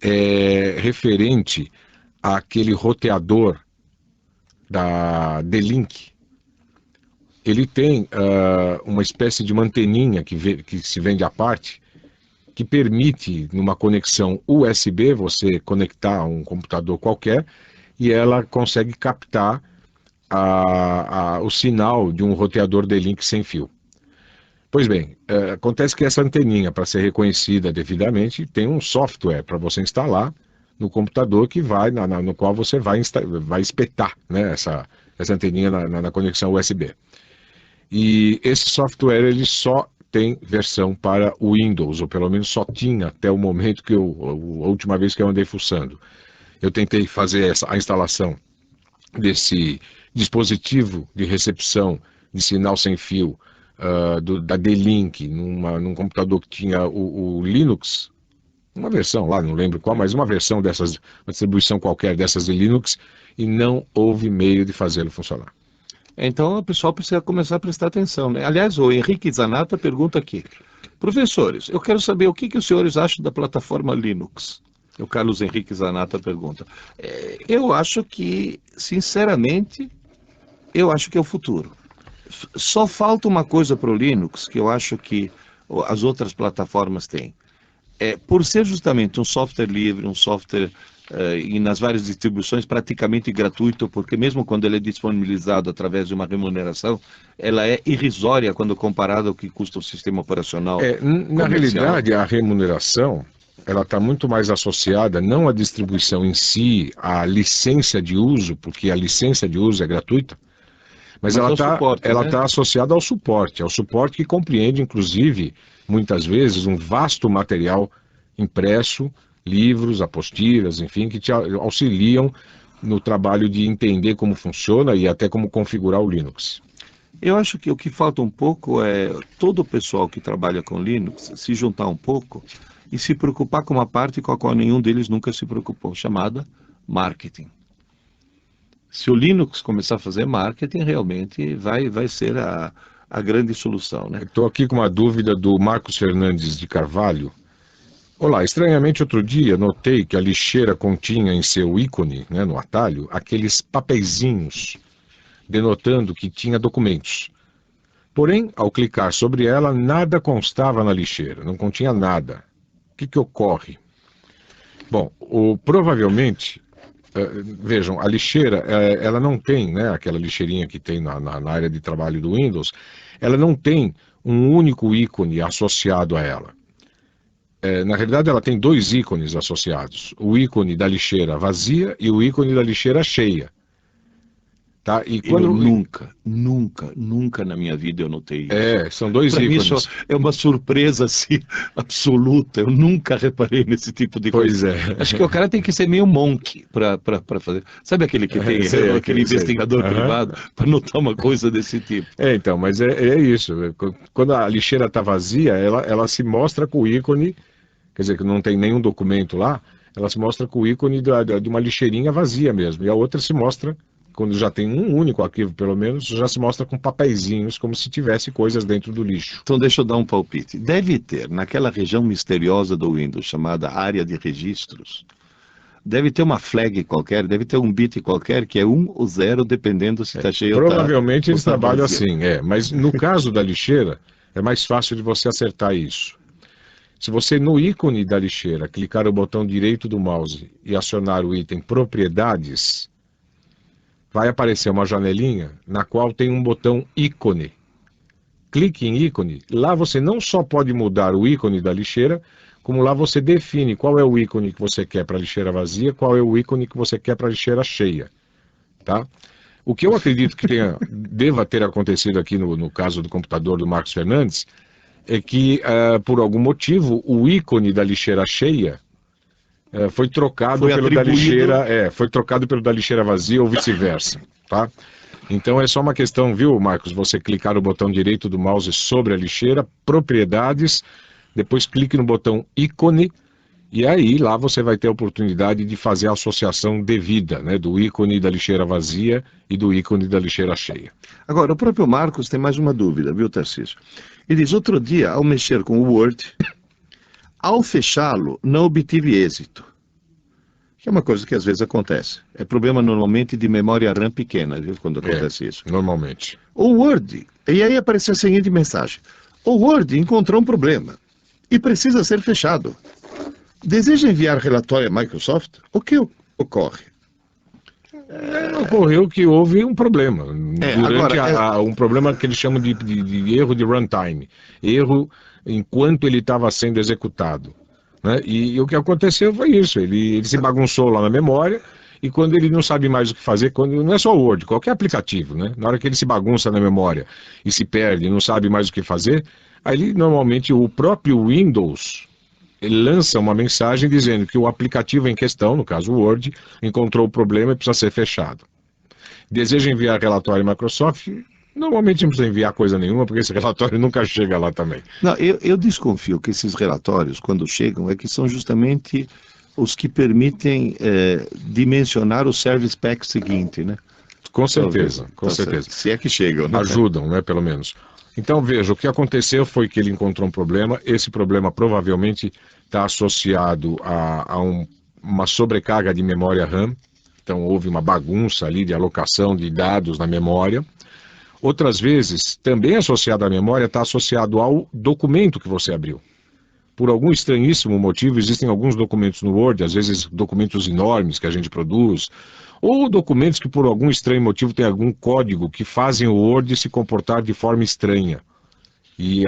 é referente àquele roteador da D-Link. Ele tem uma espécie de manteninha que se vende à parte, que permite, numa conexão USB, você conectar a um computador qualquer e ela consegue captar o sinal de um roteador D-Link sem fio. Pois bem, acontece que essa anteninha, para ser reconhecida devidamente, tem um software para você instalar no computador que vai, no qual você vai espetar, né, essa anteninha na conexão USB. E esse software ele só tem versão para o Windows, ou pelo menos só tinha até o momento que a última vez que eu andei fuçando. Eu tentei fazer a instalação desse dispositivo de recepção de sinal sem fio da D-Link num computador que tinha o Linux, uma versão lá, não lembro qual, mas uma versão dessas, uma distribuição qualquer dessas de Linux, e não houve meio de fazê-lo funcionar. Então o pessoal precisa começar a prestar atenção, né? Aliás, o Henrique Zanata pergunta aqui: professores, eu quero saber o que os senhores acham da plataforma Linux? O Carlos Henrique Zanata pergunta. Eu acho que, sinceramente, eu acho que é o futuro. Só falta uma coisa para o Linux que eu acho que as outras plataformas têm. Por ser justamente um software livre, um software e nas várias distribuições praticamente gratuito, porque mesmo quando ele é disponibilizado através de uma remuneração, ela é irrisória quando comparada ao que custa o sistema operacional Na realidade, a remuneração ela está muito mais associada não à distribuição em si, à licença de uso, porque a licença de uso é gratuita, mas ela está associada ao suporte que compreende, inclusive, muitas vezes, um vasto material impresso, livros, apostilas, enfim, que te auxiliam no trabalho de entender como funciona e até como configurar o Linux. Eu acho que o que falta um pouco é todo o pessoal que trabalha com Linux se juntar um pouco e se preocupar com uma parte com a qual nenhum deles nunca se preocupou, chamada marketing. Se o Linux começar a fazer marketing, realmente vai ser a grande solução, né? Estou aqui com uma dúvida do Marcos Fernandes de Carvalho. Olá, estranhamente outro dia notei que a lixeira continha em seu ícone, né, no atalho, aqueles papeizinhos denotando que tinha documentos. Porém, ao clicar sobre ela, nada constava na lixeira, não continha nada. O que ocorre? Bom, provavelmente, vejam, a lixeira, ela não tem, né, aquela lixeirinha que tem na área de trabalho do Windows, ela não tem um único ícone associado a ela. Na realidade, ela tem dois ícones associados, o ícone da lixeira vazia e o ícone da lixeira cheia. Tá? E quando... Eu nunca na minha vida eu notei isso. São dois ícones. Mim, isso é uma surpresa assim, absoluta. Eu nunca reparei nesse tipo de coisa. Pois é. Acho que o cara tem que ser meio monk para fazer. Sabe aquele que tem aquele investigador privado para notar uma coisa desse tipo? Então, mas é isso. Quando a lixeira está vazia, ela se mostra com o ícone, quer dizer, que não tem nenhum documento lá, ela se mostra com o ícone de uma lixeirinha vazia mesmo. E a outra se mostra, quando já tem um único arquivo, pelo menos, já se mostra com papeizinhos, como se tivesse coisas dentro do lixo. Então deixa eu dar um palpite. Deve ter, naquela região misteriosa do Windows, chamada área de registros, deve ter uma flag qualquer, deve ter um bit qualquer, que é 1 ou 0, dependendo se está cheio ou tá... Provavelmente eles trabalham assim, mas no caso da lixeira, é mais fácil de você acertar isso. Se você, no ícone da lixeira, clicar o botão direito do mouse e acionar o item Propriedades, vai aparecer uma janelinha na qual tem um botão ícone. Clique em ícone, lá você não só pode mudar o ícone da lixeira, como lá você define qual é o ícone que você quer para a lixeira vazia, qual é o ícone que você quer para a lixeira cheia. Tá? O que eu acredito que deva ter acontecido aqui no caso do computador do Marcos Fernandes, é que, por algum motivo, o ícone da lixeira cheia foi trocado pelo da lixeira, foi trocado pelo da lixeira vazia ou vice-versa, tá? Então é só uma questão, viu, Marcos, você clicar no botão direito do mouse sobre a lixeira, propriedades, depois clique no botão ícone, e aí lá você vai ter a oportunidade de fazer a associação devida, né, do ícone da lixeira vazia e do ícone da lixeira cheia. Agora, o próprio Marcos tem mais uma dúvida, viu, Tarcísio? Ele diz, outro dia, ao mexer com o Word, ao fechá-lo, não obtive êxito. Que é uma coisa que às vezes acontece. É problema normalmente de memória RAM pequena, viu, quando acontece isso. Normalmente. O Word, e aí apareceu a seguinte mensagem. O Word encontrou um problema. e precisa ser fechado. Deseja enviar relatório à Microsoft? O que ocorre? Ocorreu que houve um problema. Durante agora, um problema que eles chamam de erro de runtime. Erro enquanto ele estava sendo executado. Né? E o que aconteceu foi isso. Ele se bagunçou lá na memória, e quando ele não sabe mais o que fazer, não é só o Word, qualquer aplicativo, né? Na hora que ele se bagunça na memória e se perde, não sabe mais o que fazer, aí normalmente o próprio Windows ele lança uma mensagem dizendo que o aplicativo em questão, no caso o Word, encontrou o problema e precisa ser fechado. Deseja enviar relatório à Microsoft? Normalmente não precisa enviar coisa nenhuma, porque esse relatório nunca chega lá também. Não, eu desconfio que esses relatórios, quando chegam, é que são justamente os que permitem dimensionar o Service Pack seguinte, né? Com certeza, com Tá certeza. certo. Se é que chegam, né? Ajudam, né, pelo menos. Então, veja, o que aconteceu foi que ele encontrou um problema. Esse problema provavelmente está associado a uma sobrecarga de memória RAM. Então, houve uma bagunça ali de alocação de dados na memória. Outras vezes, também associado à memória, está associado ao documento que você abriu. Por algum estranhíssimo motivo, existem alguns documentos no Word, às vezes documentos enormes que a gente produz, ou documentos que por algum estranho motivo têm algum código que fazem o Word se comportar de forma estranha e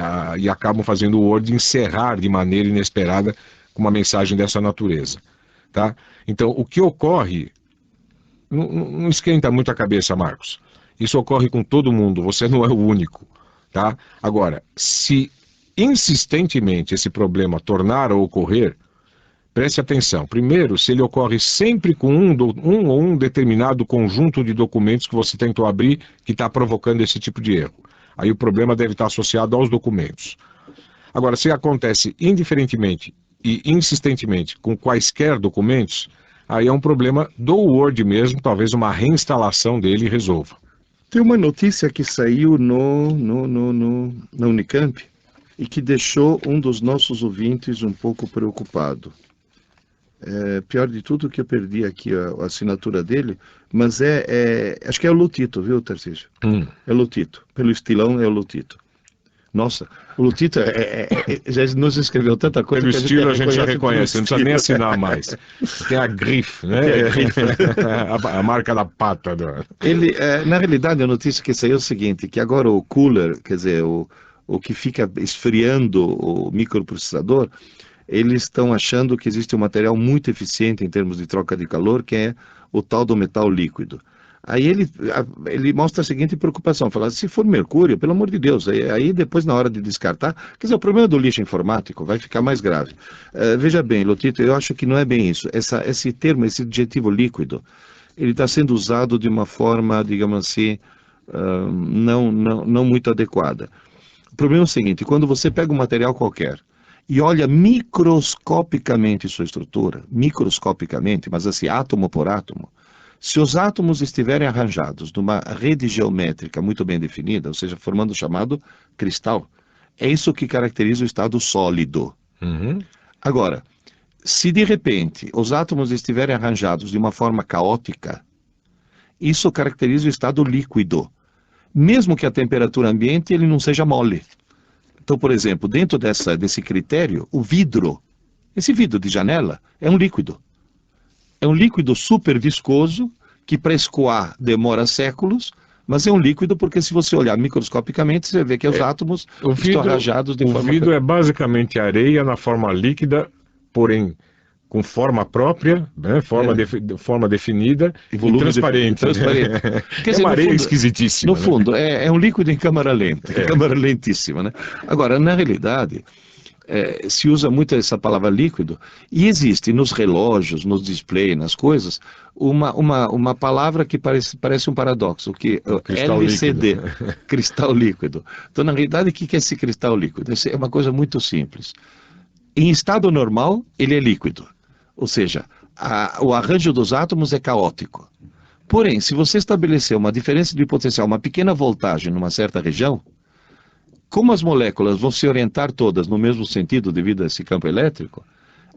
acabam fazendo o Word encerrar de maneira inesperada com uma mensagem dessa natureza. Tá? Então, o que ocorre, não esquenta muito a cabeça, Marcos. Isso ocorre com todo mundo, você não é o único. Tá? Agora, se insistentemente esse problema tornar a ocorrer, preste atenção. Primeiro, se ele ocorre sempre com um determinado conjunto de documentos que você tentou abrir que está provocando esse tipo de erro. Aí o problema deve estar associado aos documentos. Agora, se acontece indiferentemente e insistentemente com quaisquer documentos, aí é um problema do Word mesmo, talvez uma reinstalação dele resolva. Tem uma notícia que saiu na Unicamp e que deixou um dos nossos ouvintes um pouco preocupado. Pior de tudo que eu perdi aqui a assinatura dele, mas acho que é o Lutito, viu, Tarcísio? É o Lutito, pelo estilão é o Lutito. Nossa, o Lutito já nos escreveu tanta coisa. Pelo estilo a gente já reconhece, não precisa nem assinar mais. Tem a grife, né? A marca da pata. Ele, na realidade, a notícia que saiu é o seguinte, que agora o cooler, quer dizer, o que fica esfriando o microprocessador, eles estão achando que existe um material muito eficiente em termos de troca de calor, que é o tal do metal líquido. Aí ele mostra a seguinte preocupação, fala, se for mercúrio, pelo amor de Deus, aí depois na hora de descartar, quer dizer, o problema do lixo informático vai ficar mais grave. Veja bem, Lotito, eu acho que não é bem isso. Esse termo, esse adjetivo líquido, ele está sendo usado de uma forma, digamos assim, não muito adequada. O problema é o seguinte, quando você pega um material qualquer e olha microscopicamente sua estrutura, microscopicamente, mas assim, átomo por átomo, se os átomos estiverem arranjados numa rede geométrica muito bem definida, ou seja, formando o chamado cristal, é isso que caracteriza o estado sólido. Agora, se de repente os átomos estiverem arranjados de uma forma caótica, isso caracteriza o estado líquido. Mesmo que a temperatura ambiente ele não seja mole. Então, por exemplo, dentro desse critério, o vidro, esse vidro de janela, é um líquido. É um líquido super viscoso, que para escoar demora séculos, mas é um líquido porque se você olhar microscopicamente, você vê que os átomos estão arranjados de forma... O vidro é basicamente areia na forma líquida, porém com forma própria, né? Forma definida e transparente. Quer dizer, uma areia fundo, esquisitíssima. No fundo, é um líquido em câmara lenta, câmara lentíssima. Né? Agora, na realidade, se usa muito essa palavra líquido, e existe nos relógios, nos displays, nas coisas, uma palavra que parece um paradoxo, que LCD, líquido. Cristal líquido. Então, na realidade, o que é esse cristal líquido? É uma coisa muito simples. Em estado normal, ele é líquido. Ou seja, o arranjo dos átomos é caótico. Porém, se você estabelecer uma diferença de potencial, uma pequena voltagem numa certa região, como as moléculas vão se orientar todas no mesmo sentido devido a esse campo elétrico,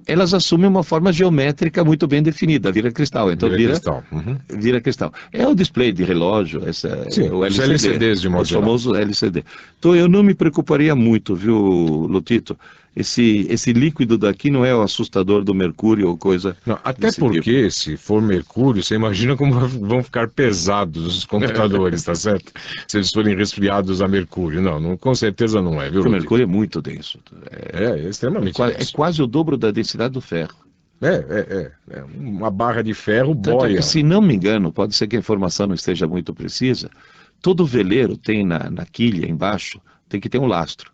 elas assumem uma forma geométrica muito bem definida, vira cristal. Então vira cristal. É o display de relógio, o LCD, LCDs de modo geral. O famoso LCD. Então eu não me preocuparia muito, viu, Lutito? esse líquido daqui não é o assustador do mercúrio ou coisa. Não, até desse porque, tipo. se for mercúrio, você imagina como vão ficar pesados os computadores, tá certo? Se eles forem resfriados a mercúrio. Não, com certeza não é, viu, O Rodrigo? mercúrio é muito denso. É extremamente É denso. quase o dobro da densidade do ferro. É uma barra de ferro Tanto é boia. que, se não me engano, pode ser que a informação não esteja muito precisa, todo veleiro tem na quilha embaixo, tem que ter um lastro.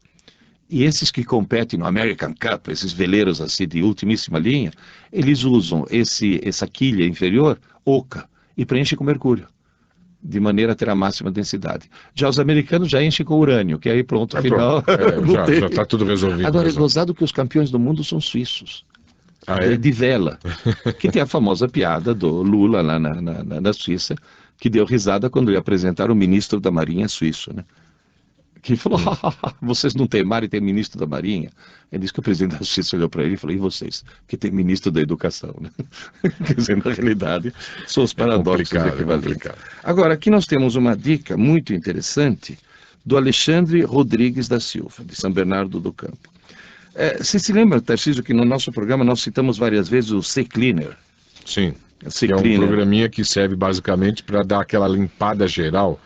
E esses que competem no American Cup, esses veleiros assim de ultimíssima linha, eles usam essa quilha inferior oca e preenchem com mercúrio, de maneira a ter a máxima densidade. Já os americanos já enchem com urânio, que aí pronto, afinal Já está tudo resolvido. Agora é gozado que os campeões do mundo são suíços. Ah, é? De vela, que tem a famosa piada do Lula lá na Suíça, que deu risada quando lhe apresentaram o ministro da Marinha suíço, né? Que falou, vocês não têm mar e tem ministro da Marinha? Ele disse que o presidente da Suíça olhou para ele e falou, e vocês? Que tem ministro da Educação, né? Quer dizer, na realidade, são os paradoxos equivalentes. Agora, aqui nós temos uma dica muito interessante do Alexandre Rodrigues da Silva, de São Bernardo do Campo. Você se lembra, Tarcísio, que no nosso programa nós citamos várias vezes o CCleaner? Sim, que é um programinha que serve basicamente para dar aquela limpada geral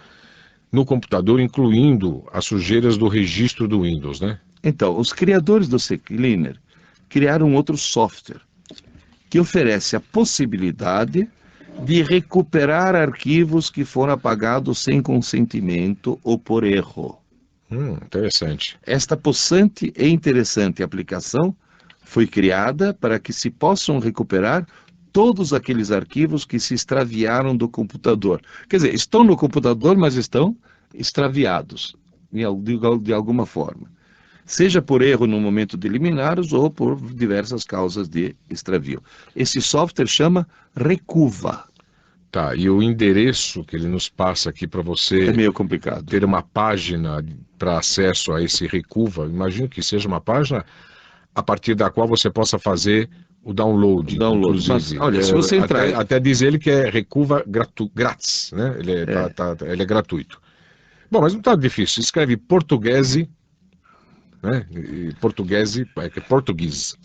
no computador, incluindo as sujeiras do registro do Windows, né? Então, os criadores do CCleaner criaram outro software que oferece a possibilidade de recuperar arquivos que foram apagados sem consentimento ou por erro. Interessante. Esta possante e interessante aplicação foi criada para que se possam recuperar todos aqueles arquivos que se extraviaram do computador. Quer dizer, estão no computador, mas estão extraviados, de alguma forma. Seja por erro no momento de eliminá-los ou por diversas causas de extravio. Esse software chama Recuva. Tá, e o endereço que ele nos passa aqui para você é meio complicado. Ter uma página para acesso a esse Recuva, imagino que seja uma página a partir da qual você possa fazer o download. Mas, olha, se você entrar... Até diz ele que é Recuva grátis, né? Ele é gratuito. Bom, mas não está difícil. Escreve Portuguese, né? Portuguese, português,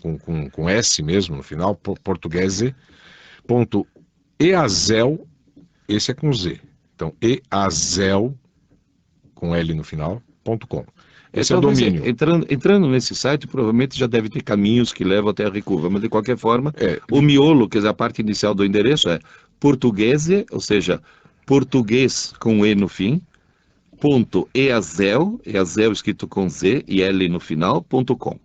com S mesmo no final, portuguese.eazel, esse é com Z. Então, eazel, com L no final, .com. Esse é o domínio. Entrando nesse site, provavelmente já deve ter caminhos que levam até a Recuva, mas de qualquer forma, o miolo, quer dizer, a parte inicial do endereço é portuguese, ou seja, português com E no fim, .eazel, eazel escrito com Z e L no final, .com.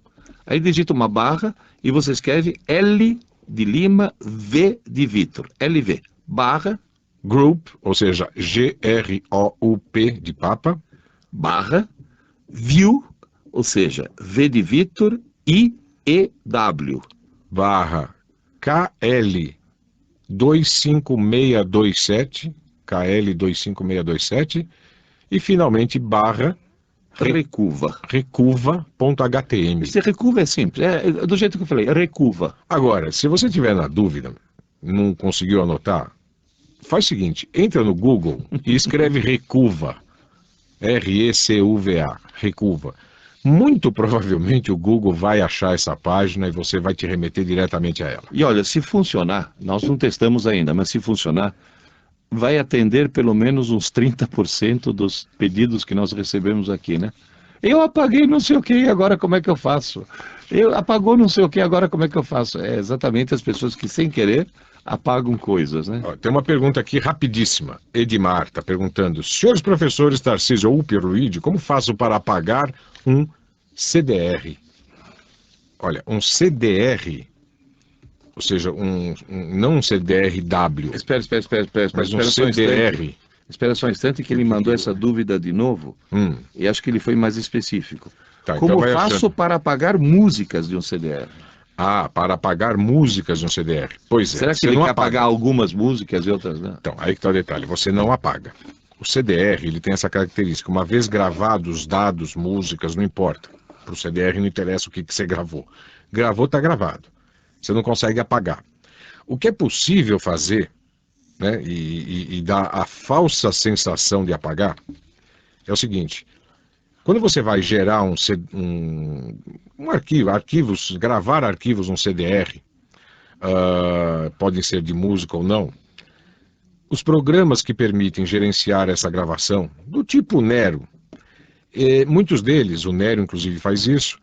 Aí digita uma barra e você escreve L de Lima, V de Vitor, LV, barra, group, ou seja, G-R-O-U-P de Papa, barra, view, ou seja, V de Vitor, I-E-W, barra, KL 25627, KL 25627, e finalmente barra, recuva.htm. Esse Recuva é simples, é do jeito que eu falei, Recuva. Agora, se você tiver na dúvida, não conseguiu anotar, faz o seguinte, entra no Google e escreve Recuva, R-E-C-U-V-A, Recuva. Muito provavelmente o Google vai achar essa página e você vai te remeter diretamente a ela. E olha, se funcionar, nós não testamos ainda, mas se funcionar, vai atender pelo menos uns 30% dos pedidos que nós recebemos aqui, né? Eu apaguei não sei o que, agora como é que eu faço? Apagou não sei o que, agora como é que eu faço? É exatamente as pessoas que, sem querer, apagam coisas, né? Tem uma pergunta aqui rapidíssima. Edmar está perguntando: senhores professores Tarcísio ou Pierluigi, como faço para apagar um CDR? Olha, um CDR, ou seja, não um CDR-W. Espera, mas um CDR. Espera só um instante que ele mandou essa dúvida de novo, e acho que ele foi mais específico. Tá, como então faço para apagar músicas de um CDR? Ah, para apagar músicas de um CDR. Pois é. Será que ele quer apagar algumas músicas e outras não? Então, aí que está o detalhe, você não apaga. O CDR, ele tem essa característica, uma vez gravados dados, músicas, não importa. Para o CDR não interessa o que você gravou. Gravou, está gravado. Você não consegue apagar. O que é possível fazer, né, e dá a falsa sensação de apagar, é o seguinte: Quando você vai gerar um arquivo, gravar arquivos, um CDR, podem ser de música ou não, os programas que permitem gerenciar essa gravação, do tipo Nero, muitos deles, o Nero inclusive faz isso,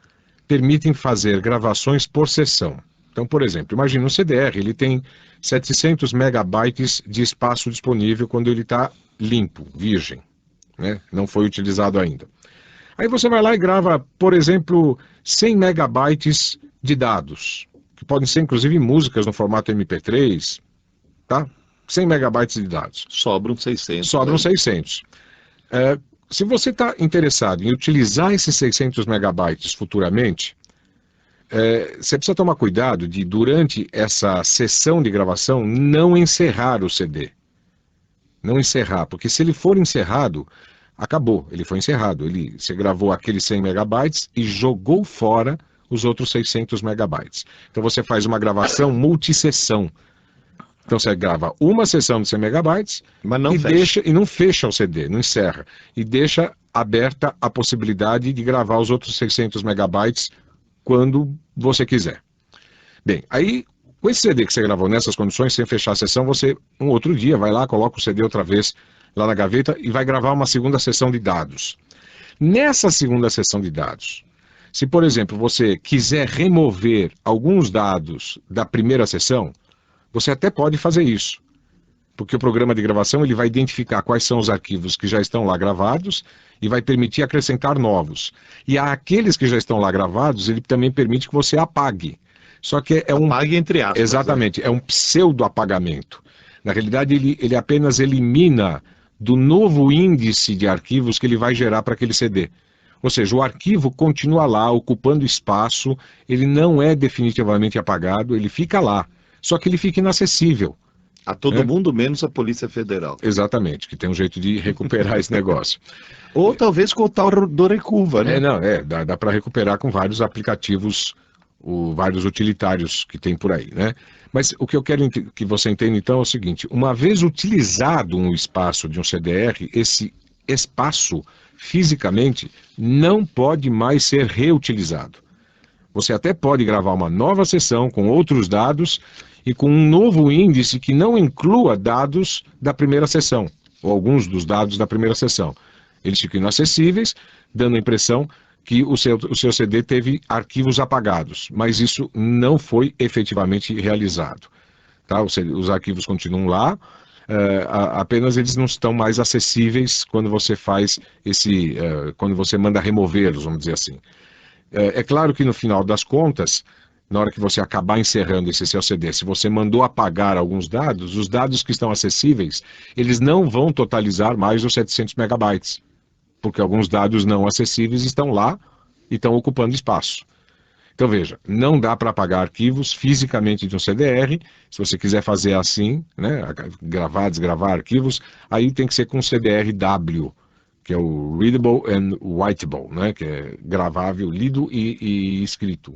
permitem fazer gravações por sessão. Então, por exemplo, imagine um CDR, ele tem 700 megabytes de espaço disponível quando ele está limpo, virgem, né? Não foi utilizado ainda. Aí você vai lá e grava, por exemplo, 100 megabytes de dados, que podem ser inclusive músicas no formato MP3, tá? 100 megabytes de dados. Sobram 600. Sobram 600. Se você está interessado em utilizar esses 600 megabytes futuramente, você precisa tomar cuidado de, durante essa sessão de gravação, não encerrar o CD. Não encerrar, porque se ele for encerrado, acabou, ele foi encerrado. Você gravou aqueles 100 megabytes e jogou fora os outros 600 megabytes. Então você faz uma gravação multissessão. Então você grava uma sessão de 100 megabytes mas não e não fecha o CD, não encerra. E deixa aberta a possibilidade de gravar os outros 600 megabytes quando você quiser. Bem, aí com esse CD que você gravou nessas condições, sem fechar a sessão, você um outro dia vai lá, coloca o CD outra vez lá na gaveta e vai gravar uma segunda sessão de dados. Nessa segunda sessão de dados, se por exemplo você quiser remover alguns dados da primeira sessão, você até pode fazer isso, porque o programa de gravação ele vai identificar quais são os arquivos que já estão lá gravados e vai permitir acrescentar novos. E aqueles que já estão lá gravados, ele também permite que você apague. Só que apague entre aspas. Exatamente, é um pseudo-apagamento. Na realidade, ele apenas elimina do novo índice de arquivos que ele vai gerar para aquele CD. Ou seja, o arquivo continua lá, ocupando espaço, ele não é definitivamente apagado, ele fica lá. Só que ele fica inacessível. A todo mundo, menos a Polícia Federal. Exatamente, que tem um jeito de recuperar esse negócio. Ou talvez com o tal do Recuva, né? Dá para recuperar com vários aplicativos, vários utilitários que tem por aí, né? Mas o que eu quero que você entenda então é o seguinte, uma vez utilizado um espaço de um CDR, esse espaço fisicamente não pode mais ser reutilizado. Você até pode gravar uma nova sessão com outros dados e com um novo índice que não inclua dados da primeira sessão, ou alguns dos dados da primeira sessão. Eles ficam inacessíveis, dando a impressão que o seu CD teve arquivos apagados, mas isso não foi efetivamente realizado. Tá? Os arquivos continuam lá, apenas eles não estão mais acessíveis quando você faz quando você manda removê-los, vamos dizer assim. É claro que no final das contas, na hora que você acabar encerrando esse seu CD, se você mandou apagar alguns dados, os dados que estão acessíveis, eles não vão totalizar mais os 700 megabytes, porque alguns dados não acessíveis estão lá e estão ocupando espaço. Então veja, não dá para apagar arquivos fisicamente de um CDR, se você quiser fazer assim, né, gravar, desgravar arquivos, aí tem que ser com CDR-W, que é o Readable and Writable, né? Que é gravável, lido e escrito.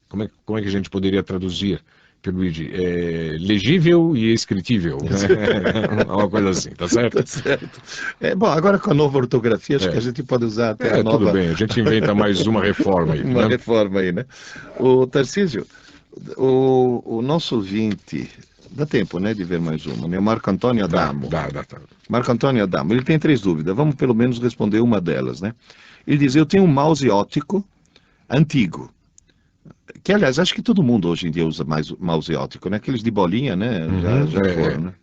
Como é que a gente poderia traduzir, Pierluigi? Legível e escritível, né? Uma coisa assim, tá certo? Tá certo. Bom, agora com a nova ortografia, acho que a gente pode usar até a nova... Tudo bem, a gente inventa mais uma reforma aí. Uma reforma aí, né? O Tarcísio, o nosso ouvinte... Dá tempo, né, de ver mais uma, né? O Marco Antônio Adamo. Dá. Marco Antônio Adamo, ele tem 3 dúvidas, vamos pelo menos responder uma delas, né? Ele diz, eu tenho um mouse óptico antigo, que aliás, acho que todo mundo hoje em dia usa mais mouse óptico, né? Aqueles de bolinha, né? Já foram, né?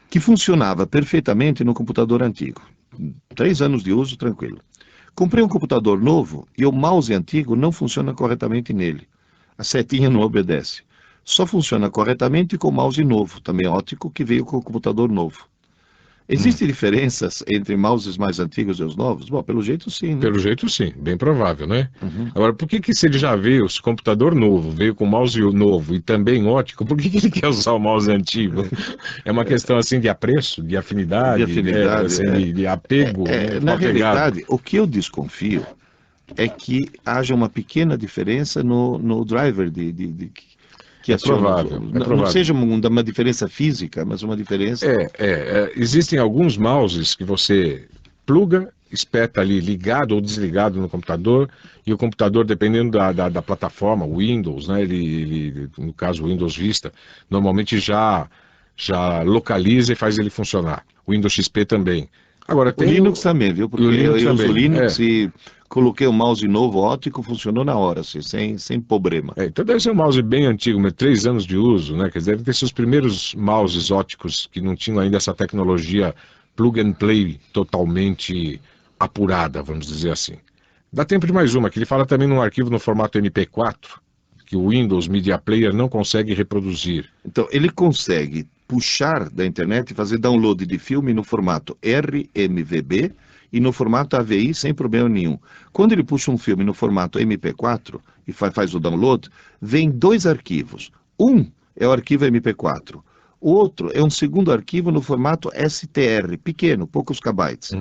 Que funcionava perfeitamente no computador antigo. 3 anos de uso, tranquilo. Comprei um computador novo e o mouse antigo não funciona corretamente nele. A setinha não obedece. Só funciona corretamente com o mouse novo, também óptico, que veio com o computador novo. Existem diferenças entre mouses mais antigos e os novos? Bom, pelo jeito sim, né? Pelo jeito sim, bem provável, né? Agora, por que se ele já veio, se o computador novo veio com mouse novo e também óptico, por que ele quer usar o mouse antigo? É uma questão assim de apreço, de afinidade, de apego. Na realidade, o que eu desconfio é que haja uma pequena diferença no driver que provável. Não seja uma diferença física, mas uma diferença... Existem alguns mouses que você pluga espeta ali ligado ou desligado no computador, e o computador, dependendo da plataforma, Windows, né, no caso Windows Vista, normalmente já localiza e faz ele funcionar. O Windows XP também. Agora, O Linux também, viu? Porque eu uso o Linux e coloquei um mouse novo óptico, funcionou na hora, assim, sem problema. Então deve ser um mouse bem antigo, mas 3 anos de uso, né? Quer dizer, deve ter seus primeiros mouses ópticos que não tinham ainda essa tecnologia plug and play totalmente apurada, vamos dizer assim. Dá tempo de mais uma, que ele fala também num arquivo no formato MP4, que o Windows Media Player não consegue reproduzir. Então, ele consegue puxar da internet e fazer download de filme no formato RMVB e no formato AVI sem problema nenhum. Quando ele puxa um filme no formato MP4 e faz o download, vem 2 arquivos. Um é o arquivo MP4. O outro é um segundo arquivo no formato STR, pequeno, poucos kbytes.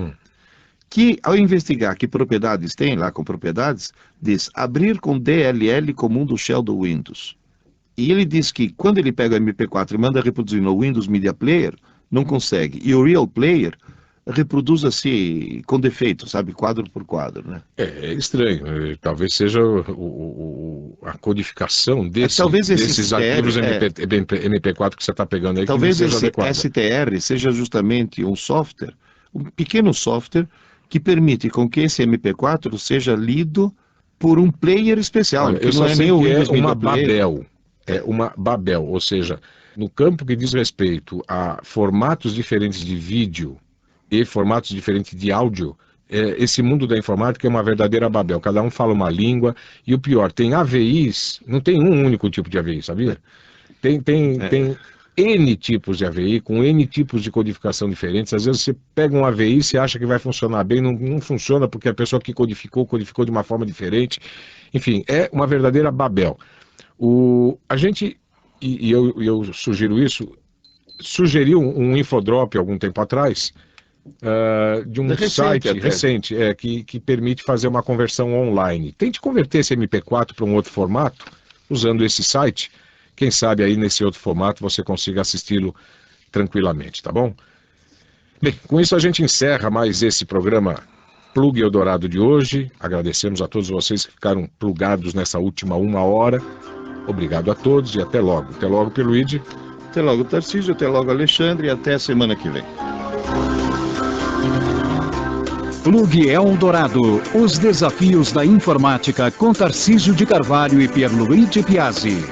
Que, ao investigar que propriedades tem, lá com propriedades, diz abrir com DLL comum do shell do Windows. E ele diz que quando ele pega o MP4 e manda reproduzir no Windows Media Player, não consegue. E o Real Player reproduz assim, com defeito, sabe? Quadro por quadro, né? É estranho. Talvez seja a codificação desses arquivos MP4 que você está pegando aí. Talvez que não seja esse STR seja justamente um software, um pequeno software, que permite com que esse MP4 seja lido por um player especial. Olha, eu só sei que é uma Babel. É uma Babel, ou seja, no campo que diz respeito a formatos diferentes de vídeo e formatos diferentes de áudio, esse mundo da informática é uma verdadeira Babel. Cada um fala uma língua, e o pior, tem AVIs, não tem um único tipo de AVI, sabia? Tem N tipos de AVI, com N tipos de codificação diferentes. Às vezes você pega um AVI e você acha que vai funcionar bem, não funciona porque a pessoa que codificou de uma forma diferente. Enfim, é uma verdadeira Babel. A gente, e eu sugiro isso, sugeriu um infodrop algum tempo atrás, de um site recente que permite fazer uma conversão online. Tente converter esse MP4 para um outro formato, usando esse site. Quem sabe aí nesse outro formato você consiga assisti-lo tranquilamente, tá bom? Bem, com isso a gente encerra mais esse programa Plug Eldorado de hoje. Agradecemos a todos vocês que ficaram plugados nessa última 1 hora. Obrigado a todos e até logo. Até logo, Pierluigi. Até logo, Tarcísio. Até logo, Alexandre. E até a semana que vem. Plug Eldorado. Os desafios da informática com Tarcísio de Carvalho e Pierluigi Piazzi.